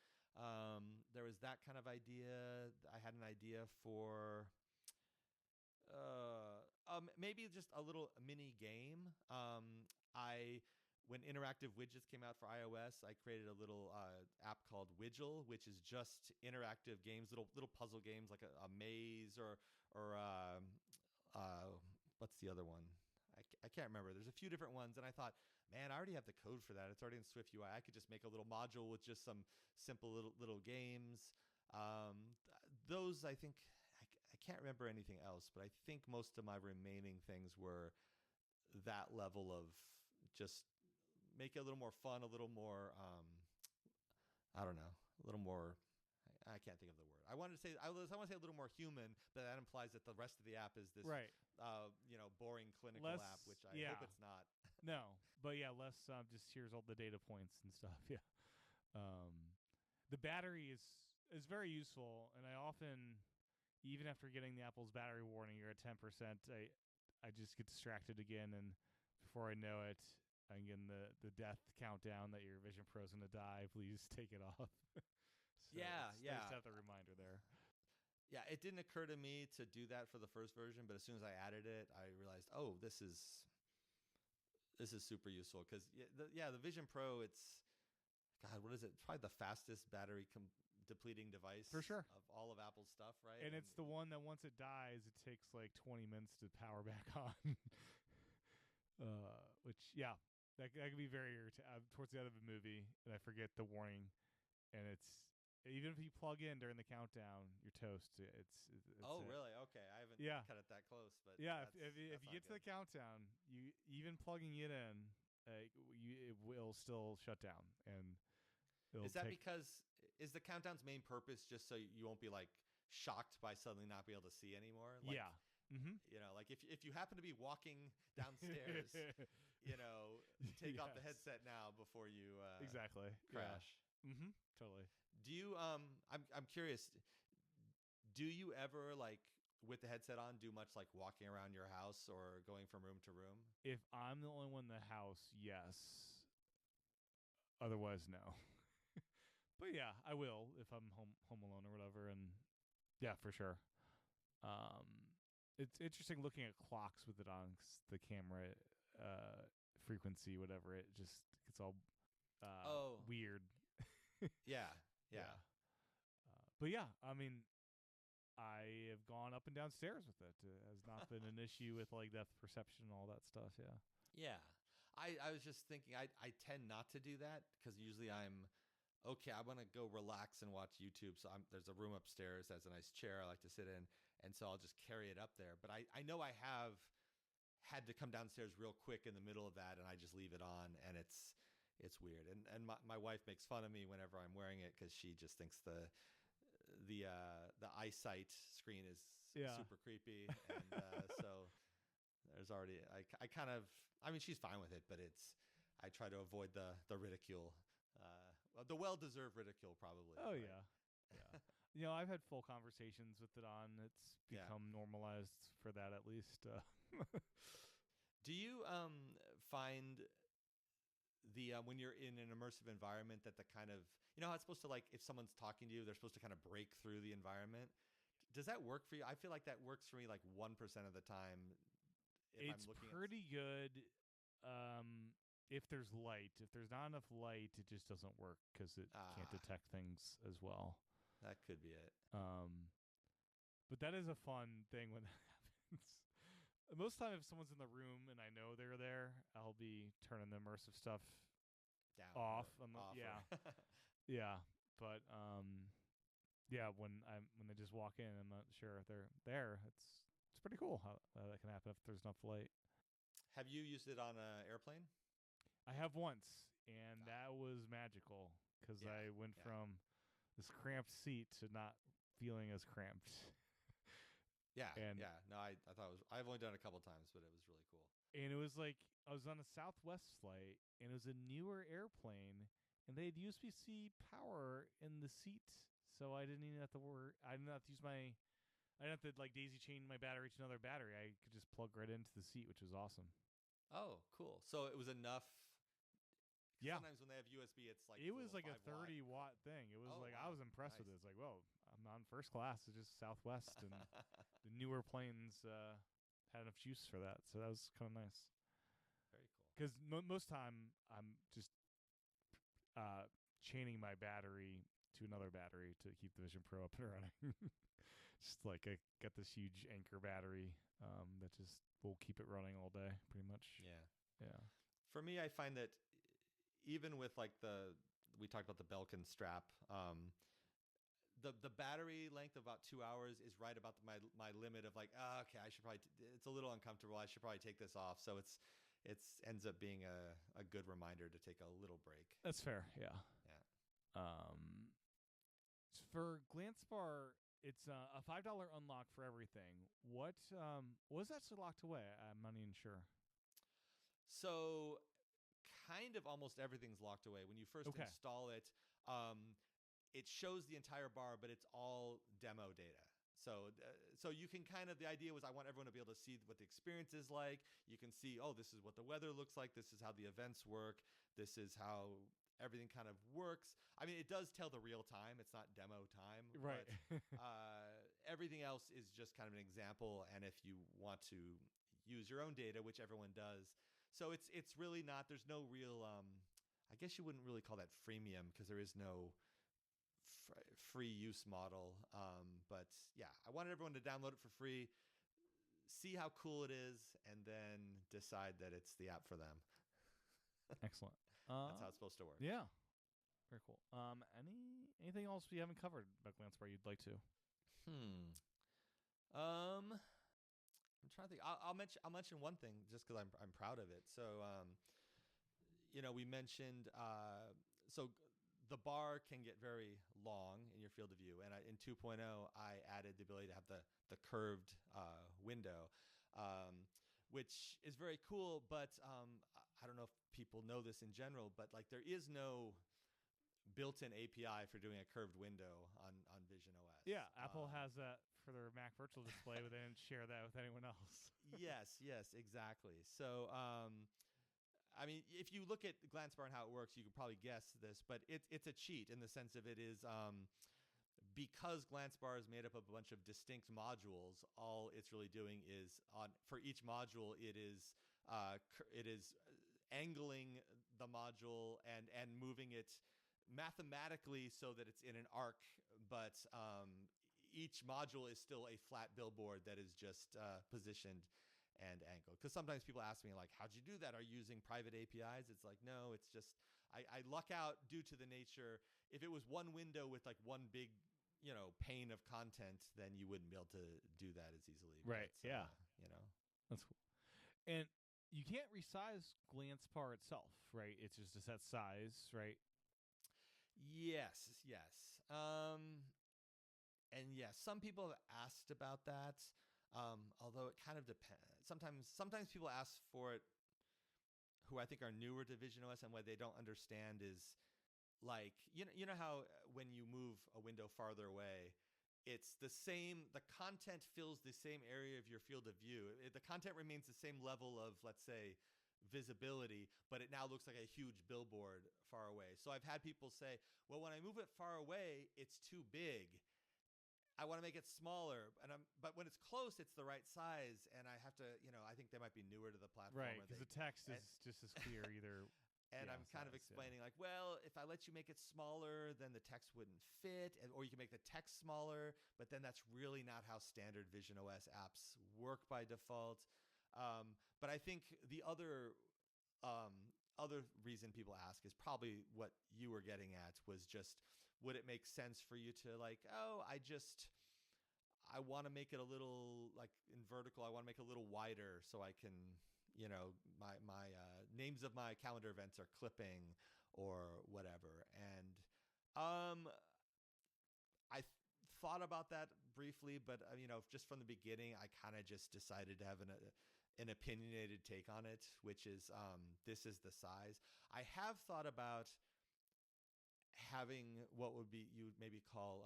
There was that kind of idea. I had an idea for maybe just a little mini game. When interactive widgets came out for iOS, I created a little app called Widget, which is just interactive games, little puzzle games like a maze or what's the other one? I can't remember. There's a few different ones, and I thought, man, I already have the code for that. It's already in Swift UI. I could just make a little module with just some simple little games. Those, I think, I can't remember anything else, but I think most of my remaining things were that level of just make it a little more fun, a little more, I don't know, a little more. I can't think of the word. I want to say a little more human, but that implies that the rest of the app is this, right. Boring clinical app, which I hope it's not. No, but yeah, less just here's all the data points and stuff. Yeah, the battery is very useful, and I often, even after getting the Apple's battery warning, you're at 10%. I just get distracted again, and before I know it, I'm getting the death countdown that your Vision Pro is going to die. Please take it off. So yeah. Nice to have the reminder there. Yeah, it didn't occur to me to do that for the first version, but as soon as I added it, I realized, oh, this is super useful because the Vision Pro, it's, God, what is it? Probably the fastest battery depleting device For sure. of all of Apple's stuff, right? And it's the one that once it dies, it takes like 20 minutes to power back on. Which, yeah, that could be very irritating. Towards the end of the movie, and I forget the warning, and it's even if you plug in during the countdown, you're toast. It's oh, really? Okay, I haven't cut it that close, but yeah, if you get to the countdown, you even plugging it in, it will still shut down, and is that because is the countdown's main purpose just so you won't be like shocked by suddenly not be able to see anymore? Like, yeah. Mm-hmm. You know, like if you happen to be walking downstairs, you know, take off the headset now before you exactly crash. Yeah. Mm-hmm. Totally. Do you I'm curious, do you ever like with the headset on do much like walking around your house or going from room to room? If I'm the only one in the house, yes. Otherwise, no. But yeah, I will if I'm home alone or whatever, and yeah, for sure. It's interesting looking at clocks with it on, 'cause the camera frequency, whatever, it just gets all weird. Yeah. But yeah, I mean, I have gone up and down stairs with it. It has not been an issue with like depth perception and all that stuff. Yeah. Yeah. I was just thinking I tend not to do that because usually I'm okay, I want to go relax and watch YouTube. So there's a room upstairs that's a nice chair I like to sit in. And so I'll just carry it up there. But I know I have had to come downstairs real quick in the middle of that, and I just leave it on, and it's weird. And my wife makes fun of me whenever I'm wearing it because she just thinks the eyesight screen is super creepy. And so there's already I kind of I mean she's fine with it, but I try to avoid the ridicule. The well-deserved ridicule, probably. Oh, right? yeah. You know, I've had full conversations with it on. It's become normalized for that, at least. Do you find the when you're in an immersive environment that the kind of how it's supposed to, like, if someone's talking to you, they're supposed to kind of break through the environment? Does that work for you? I feel like that works for me like 1% of the time. It's pretty good. If there's light. If there's not enough light, it just doesn't work because it can't detect things as well. That could be it. But that is a fun thing when that happens. Most of the time, if someone's in the room and I know they're there, I'll be turning the immersive stuff down off. Yeah. Yeah. But yeah, when they just walk in, I'm not sure if they're there. It's pretty cool how that can happen if there's enough light. Have you used it on an airplane? I have once, and that was magical because I went from this cramped seat to not feeling as cramped. No, I thought I've only done it a couple times, but it was really cool. And it was like I was on a Southwest flight, and it was a newer airplane, and they had USB-C power in the seat, so I didn't even have to I didn't have to I didn't have to like daisy chain my battery to another battery. I could just plug right into the seat, which was awesome. Oh, cool. So it was enough. Yeah. Sometimes when they have USB, it's like it was like a 30-watt thing. It was I was impressed with it. It's like, whoa, I'm on first class. It's just Southwest, and the newer planes had enough juice for that, so that was kind of nice. Very cool. Because most time I'm just chaining my battery to another battery to keep the Vision Pro up and running. Just like I got this huge anchor battery that just will keep it running all day, pretty much. Yeah. For me, I find that even with like we talked about the Belkin strap, the battery length of about 2 hours is right about my limit of like, okay, I should probably it's a little uncomfortable. I should probably take this off. So it ends up being a good reminder to take a little break. That's fair. Yeah. For GlanceBar, it's a $5 unlock for everything. What was that still locked away? I'm not even sure. So kind of almost everything's locked away. When you first install it, it shows the entire bar, but it's all demo data. So you can kind of, the idea was I want everyone to be able to see what the experience is like. You can see, this is what the weather looks like. This is how the events work. This is how everything kind of works. I mean, it does tell the real time. It's not demo time. Right. But, everything else is just kind of an example. And if you want to use your own data, which everyone does. So it's really not, there's no real, I guess you wouldn't really call that freemium because there is no free use model. But yeah, I wanted everyone to download it for free, see how cool it is, and then decide that it's the app for them. Excellent. That's how it's supposed to work. Yeah. Very cool. Anything else we haven't covered about GlanceBar you'd like to? I'm trying to think. I'll mention one thing just because I'm proud of it. So we mentioned so the bar can get very long in your field of view, and in 2.0 I added the ability to have the curved window, which is very cool. But I don't know if people know this in general, but like there is no built-in API for doing a curved window on visionOS. Yeah, Apple has that for their Mac Virtual Display, but they didn't share that with anyone else. Yes, exactly. So, I mean, if you look at GlanceBar and how it works, you could probably guess this, but it's a cheat in the sense of it is because GlanceBar is made up of a bunch of distinct modules. All it's really doing is for each module, it is angling the module and moving it mathematically so that it's in an arc, but each module is still a flat billboard that is just positioned and angled. Because sometimes people ask me like, how'd you do that? Are you using private APIs? It's like, no, it's just I luck out due to the nature. If it was one window with like one big pane of content, then you wouldn't be able to do that as easily. Right. But, yeah. That's cool. And you can't resize GlanceBar itself, right? It's just a set size, right? Yes. And yes, some people have asked about that. Although it kind of depends. Sometimes people ask for it who I think are newer to visionOS, and what they don't understand is like you know how when you move a window farther away, it's the same. The content fills the same area of your field of view. The content remains the same level of, let's say, visibility, but it now looks like a huge billboard far away. So I've had people say, well, when I move it far away, it's too big. I want to make it smaller, but when it's close, it's the right size, and I have to, I think they might be newer to the platform. Right, because the text is just as clear either. And I'm kind of explaining like, well, if I let you make it smaller, then the text wouldn't fit, or you can make the text smaller, but then that's really not how standard visionOS apps work by default. But I think the other reason people ask is probably what you were getting at, was just, would it make sense for you to like, I want to make it a little like in vertical. I want to make it a little wider so I can, my names of my calendar events are clipping or whatever. And I thought about that briefly, but just from the beginning, I kind of just decided to have an opinionated take on it, which is this is the size. I have thought about having what would be you would maybe call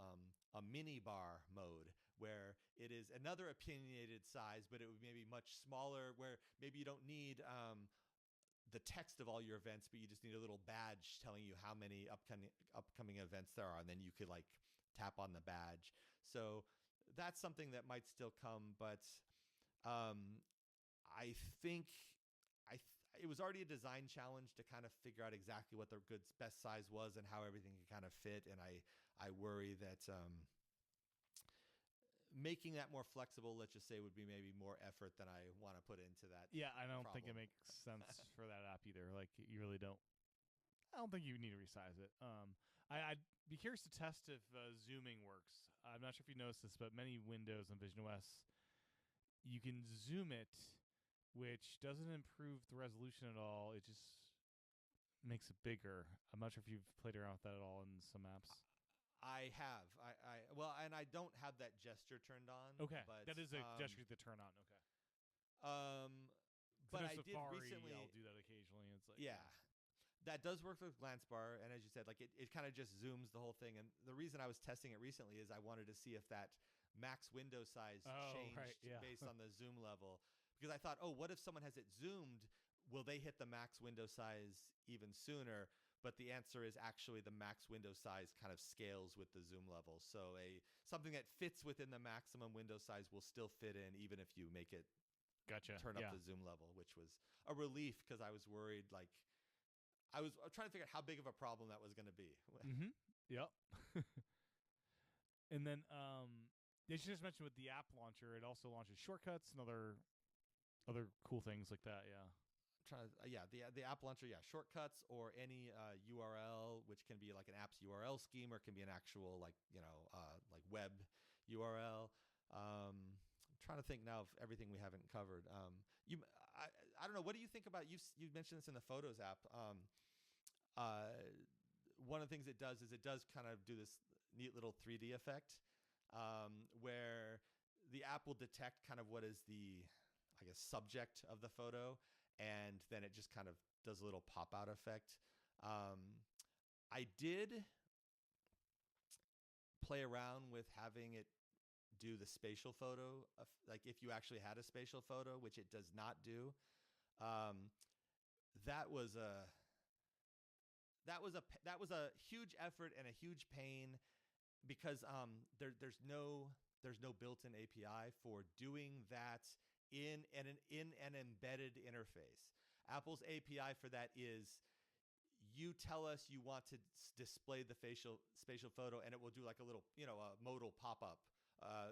a mini bar mode, where it is another opinionated size, but it would be maybe much smaller, where maybe you don't need the text of all your events, but you just need a little badge telling you how many upcoming events there are, and then you could like tap on the badge. So that's something that might still come, but I think it was already a design challenge to kind of figure out exactly what the best size was and how everything could kind of fit. And I worry that making that more flexible, let's just say, would be maybe more effort than I want to put into that. Yeah, I don't think it makes sense for that app either. Like, you really don't. I don't think you need to resize it. I'd be curious to test if zooming works. I'm not sure if you noticed this, but many windows on visionOS, you can zoom it, which doesn't improve the resolution at all. It just makes it bigger. I'm not sure if you've played around with that at all in some apps. I have. Well, and I don't have that gesture turned on. Okay, but, that is a gesture to turn on. Okay. But I Safari, did recently. I'll do that occasionally. It's like, yeah. That does work with GlanceBar, and as you said, like it kind of just zooms the whole thing. And the reason I was testing it recently is I wanted to see if that max window size changed based on the zoom level. Because I thought, what if someone has it zoomed? Will they hit the max window size even sooner? But the answer is actually the max window size kind of scales with the zoom level. So something that fits within the maximum window size will still fit in, even if you make it turn up the zoom level, which was a relief, because I was worried. Like I was trying to figure out how big of a problem that was going to be. Mm-hmm. Yep. And then they should just mention with the app launcher, it also launches shortcuts and other cool things like that. Yeah. The app launcher, shortcuts or any URL, which can be like an app's URL scheme or it can be an actual like web URL. I'm trying to think now of everything we haven't covered. I don't know. What do you think about you mentioned this in the Photos app? One of the things it does is it does kind of do this neat little 3D effect where the app will detect kind of what is the, I guess, subject of the photo, and then it just kind of does a little pop-out effect. I did play around with having it do the spatial photo, like if you actually had a spatial photo, which it does not do. That was a huge effort and a huge pain because there's no built-in API for doing that in an embedded interface. Apple's API for that is you tell us you want to display the spatial photo, and it will do like a little a modal pop-up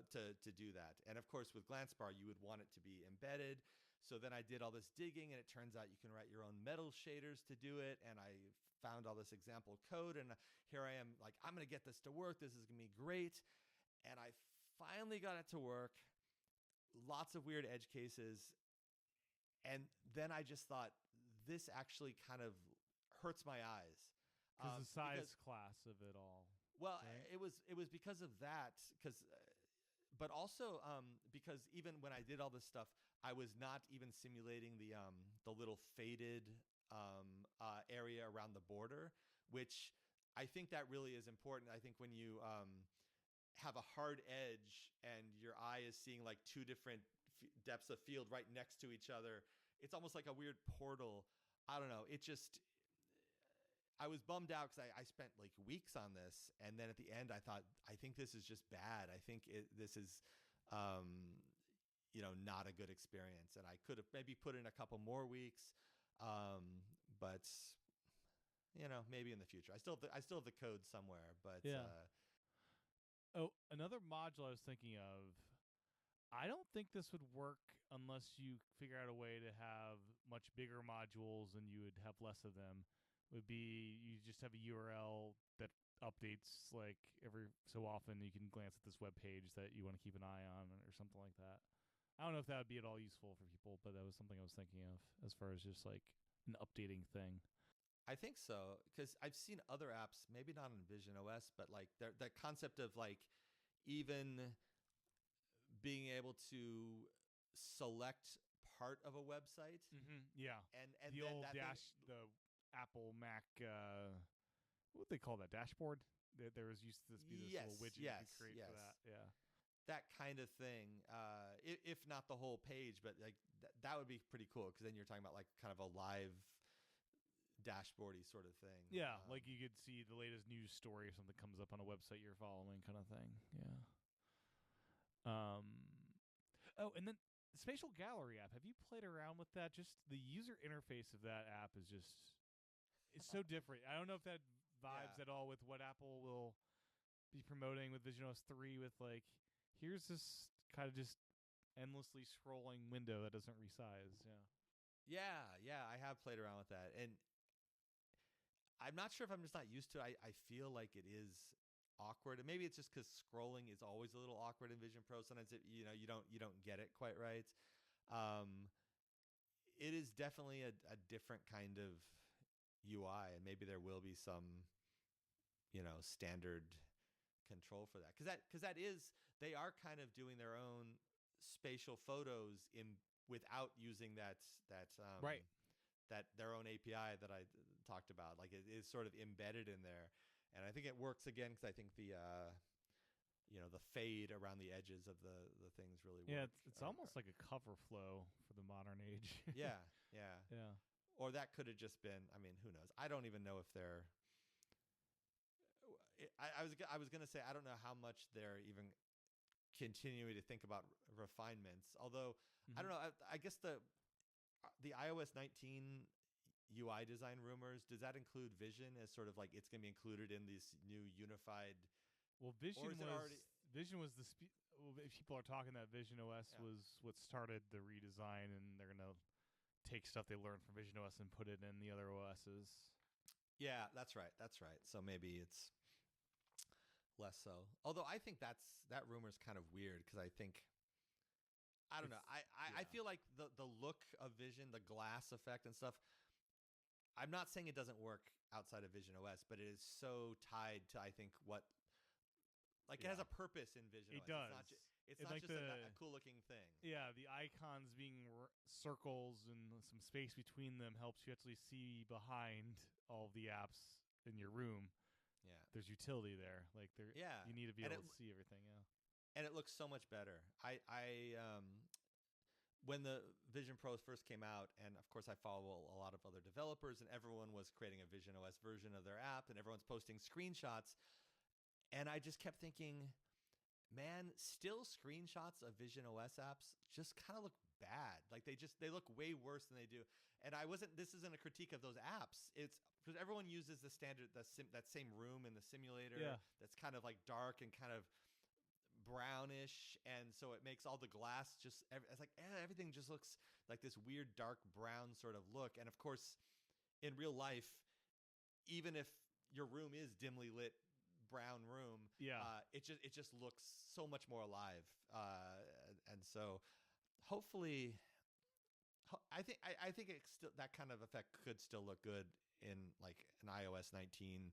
to do that. And of course, with GlanceBar, you would want it to be embedded. So then I did all this digging, and it turns out you can write your own metal shaders to do it. And I found all this example code, and here I am, like, I'm going to get this to work. This is going to be great. And I finally got it to work. Lots of weird edge cases. And then I just thought, this actually kind of hurts my eyes. Because the size class of it all. Well, right? it was because of that, but also because even when I did all this stuff, I was not even simulating the little faded area around the border, which I think that really is important. I think when you have a hard edge and your eye is seeing like two different depths of field right next to each other, it's almost like a weird portal. I don't know. I was bummed out because I spent like weeks on this, and then at the end I thought, I think this is just bad. I think this is not a good experience, and I could have maybe put in a couple more weeks, but maybe in the future. I still have the code somewhere, but yeah. Another module I was thinking of, I don't think this would work unless you figure out a way to have much bigger modules and you would have less of them. Would be you just have a URL that updates like every so often. You can glance at this web page that you want to keep an eye on or something like that. I don't know if that would be at all useful for people, but that was something I was thinking of as far as just like an updating thing. I think so, because I've seen other apps, maybe not on visionOS, but like the concept of like even being able to select part of a website. Mm-hmm. Yeah, and the then old the Apple Mac, what would they call that, dashboard? There was used to be this little widget you could create for that. Yeah, that kind of thing. If not the whole page, but like that would be pretty cool, because then you're talking about like kind of a live dashboardy sort of thing. Yeah, like you could see the latest news story or something comes up on a website you're following, kind of thing. Yeah. Oh, and then the Spatial Gallery app. Have you played around with that? Just the user interface of that app is it's so different. I don't know if that vibes at all with what Apple will be promoting with visionOS 3 with like, here's this kind of just endlessly scrolling window that doesn't resize. Yeah, I have played around with that, and I'm not sure if I'm just not used to it. I feel like it is awkward, and maybe it's just because scrolling is always a little awkward in Vision Pro. Sometimes you don't get it quite right. It is definitely a different kind of UI, and maybe there will be some standard control for that, because they are kind of doing their own spatial photos without using that Right. that their own API that I talked about. Like it is sort of embedded in there, and I think it works again because I think the fade around the edges of the things really work. Yeah, it's almost like a cover flow for the modern age. yeah. Or that could have just been, I mean, who knows? I don't even know if they're I was going to say, I don't know how much they're even continuing to think about refinements. Although, I don't know, I guess the iOS 19 UI design rumors. Does that include Vision as sort of like it's going to be included in this new unified? Well, Vision was the if people are talking that visionOS was what started the redesign, and they're gonna take stuff they learned from visionOS and put it in the other OSs. Yeah, that's right. So maybe it's less so. Although I think that rumor is kind of weird because I think I don't know. I feel like the look of Vision, the glass effect and stuff. I'm not saying it doesn't work outside of visionOS, but it is so tied to I think what. Like, it has a purpose in visionOS. It does. It's not like just a cool-looking thing. Yeah, the icons being circles and some space between them helps you actually see behind all of the apps in your room. Yeah. There's utility there. Like, you need to be able to see everything, And it looks so much better. When the Vision Pros first came out, and of course I follow a lot of other developers, and everyone was creating a visionOS version of their app, and everyone's posting screenshots. And I just kept thinking, man, still screenshots of visionOS apps just kind of look bad. Like they look way worse than they do. And this isn't a critique of those apps. It's because everyone uses the standard, that same room in the simulator that's kind of like dark and kind of brownish. And so it makes all the glass it's like everything just looks like this weird dark brown sort of look. And of course, in real life, even if your room is dimly lit, brown room, it just looks so much more alive, and so hopefully, I think it still, that kind of effect could still look good in like an iOS 19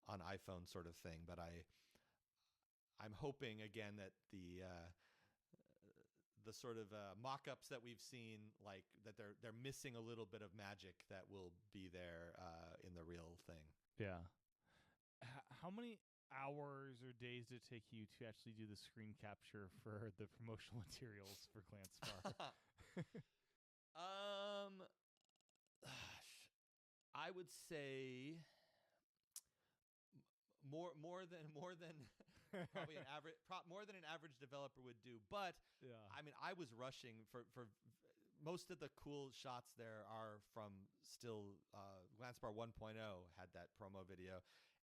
on iPhone sort of thing. But I'm hoping again that the sort of mock-ups that we've seen, like that they're missing a little bit of magic that will be there in the real thing. Yeah. How many hours or days did it take you to actually do the screen capture for the promotional materials for GlanceBar? I would say more than probably more than an average developer would do. But I mean, I was rushing for most of the cool shots there are from still GlanceBar 1.0 had that promo video.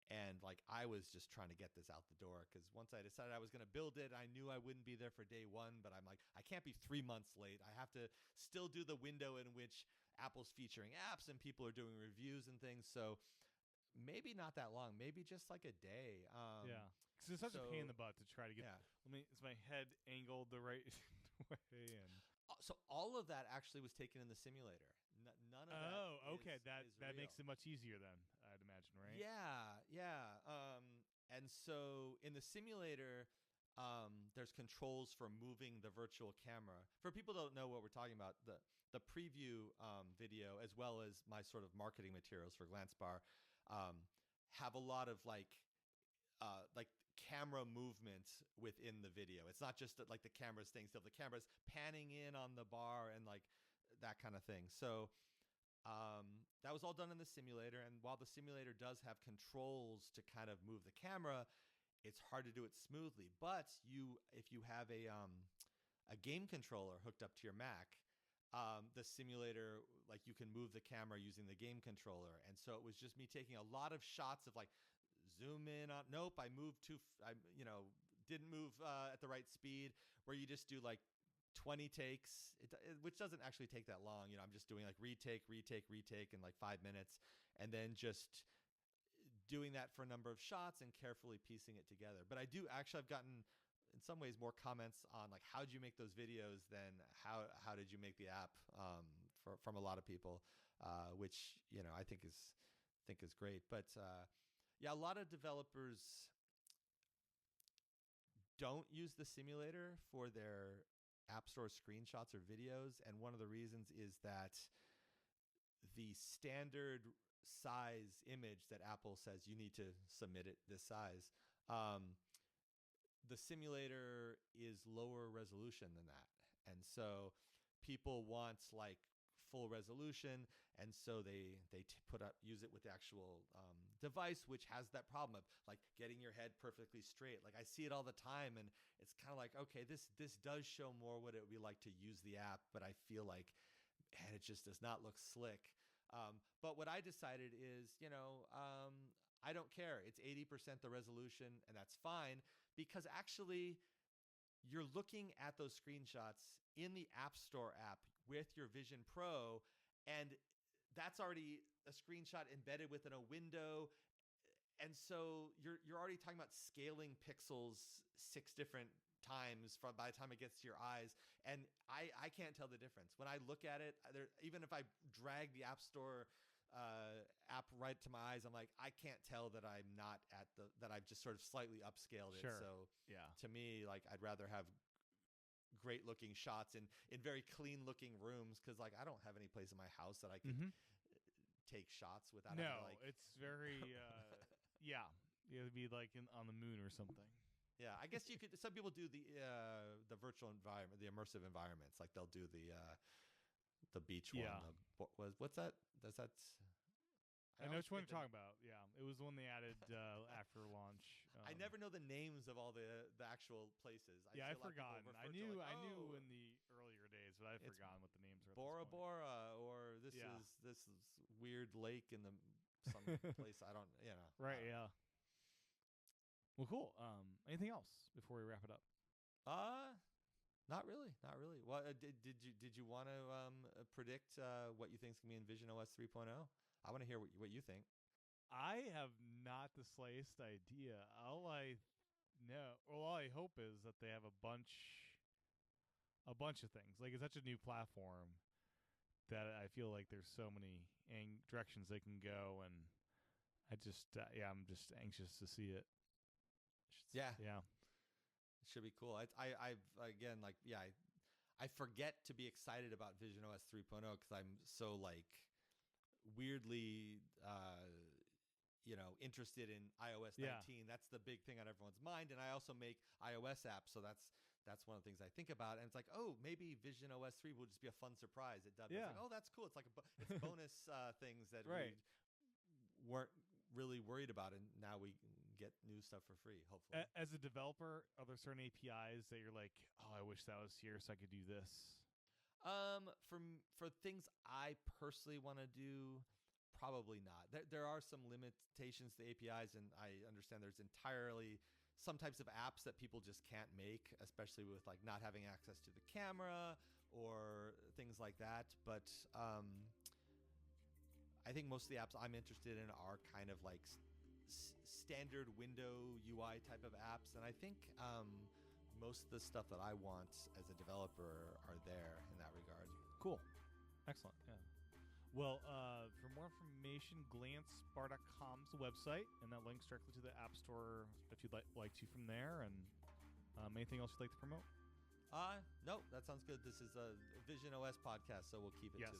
And like I was just trying to get this out the door because once I decided I was going to build it, I knew I wouldn't be there for day one. But I'm like, I can't be 3 months late. I have to still do the window in which Apple's featuring apps and people are doing reviews and things. So maybe not that long. Maybe just like a day. Because it's such a pain in the butt to try to get. Is my head angled the right way? And so all of that actually was taken in the simulator. None of that. Oh, okay. That real. Makes it much easier then, I'd imagine, right? Yeah. And so in the simulator, there's controls for moving the virtual camera. For people who don't know what we're talking about, the preview video, as well as my sort of marketing materials for GlanceBar, have a lot of like camera movement within the video. It's not just that like the camera's staying still. The camera's panning in on the bar and like that kind of thing. So that was all done in the simulator. And while the simulator does have controls to kind of move the camera, it's hard to do it smoothly. But if you have a game controller hooked up to your Mac, the simulator, like you can move the camera using the game controller. And so it was just me taking a lot of shots of like zoom in on, nope, I moved didn't move at the right speed, where you just do like 20 takes, which doesn't actually take that long. I'm just doing like retake in like 5 minutes, and then just doing that for a number of shots and carefully piecing it together. But I've gotten in some ways more comments on like, how did you make those videos than how did you make the app, from a lot of people, which, I think is great. But a lot of developers don't use the simulator for their App Store screenshots or videos. And one of the reasons is that the standard size image that Apple says you need to submit it this size, the simulator is lower resolution than that. And so people want like full resolution, and so they use it with the actual device, which has that problem of like getting your head perfectly straight. Like I see it all the time, and it's kind of like, okay, this does show more what it would be like to use the app, but I feel like, man, it just does not look slick. But what I decided is, I don't care. It's 80% the resolution, and that's fine, because actually you're looking at those screenshots in the App Store app with your Vision Pro, and that's already a screenshot embedded within a window. And so you're already talking about scaling pixels 6 different times by the time it gets to your eyes, and I can't tell the difference when I look at it. Even if I drag the App Store app right to my eyes, I'm like, I can't tell that I'm not that I've just sort of slightly upscaled it. Sure. So yeah, to me, like, I'd rather have great looking shots in very clean looking rooms, because like I don't have any place in my house that I can take shots without having to, like, it's very yeah, it would be like on the moon or something. Yeah, I guess you could. Some people do the virtual environment, the immersive environments. Like they'll do the beach one. What's that? Does that? I know which one you're talking about. Yeah, it was the one they added after launch. I never know the names of all the actual places. I've forgotten. I knew in the earlier days, but I've forgotten what the names are. Bora Bora, or this is weird lake in some place. I don't. Right. Yeah. Well, cool. Anything else before we wrap it up? Not really. Well, did you want to predict what you think is going to be in visionOS 3.0? I want to hear what you think. I have not the slightest idea. All I hope is that they have a bunch of things. Like, it's such a new platform that I feel like there's so many directions they can go, and I'm just anxious to see it. Yeah. It should be cool. I forget to be excited about visionOS 3.0 because I'm so like weirdly interested in iOS 19. That's the big thing on everyone's mind, and I also make iOS apps, so that's one of the things I think about. And it's like, oh, maybe visionOS 3 will just be a fun surprise. It's like, oh, that's cool. It's like it's bonus things that we weren't really worried about, and now we get new stuff for free, hopefully. As a developer, are there certain APIs that you're like, oh, I wish that was here so I could do this? For things I personally want to do, probably not. There are some limitations to APIs, and I understand there's entirely some types of apps that people just can't make, especially with like not having access to the camera or things like that. But I think most of the apps I'm interested in are kind of like standard window UI type of apps, and I think most of the stuff that I want as a developer are there in that regard. Cool. Excellent. Yeah. Well, for more information, GlanceBar.com is the website, and that links directly to the App Store if you'd like to from there. And anything else you'd like to promote? No, that sounds good. This is a visionOS podcast, so we'll keep it to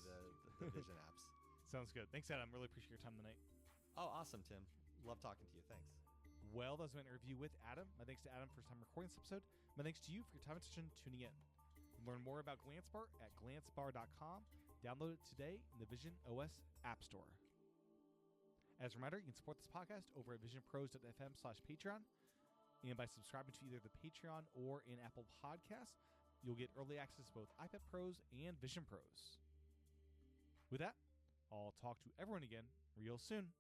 the Vision apps. Sounds good. Thanks, Adam. Really appreciate your time tonight. Oh, awesome, Tim. Love talking to you. Thanks. Well, that was my interview with Adam. My thanks to Adam for his time recording this episode. My thanks to you for your time and attention tuning in. Learn more about GlanceBar at GlanceBar.com. Download it today in the visionOS App Store. As a reminder, you can support this podcast over at visionpros.fm/Patreon. And by subscribing to either the Patreon or in Apple Podcasts, you'll get early access to both iPad Pros and Vision Pros. With that, I'll talk to everyone again real soon.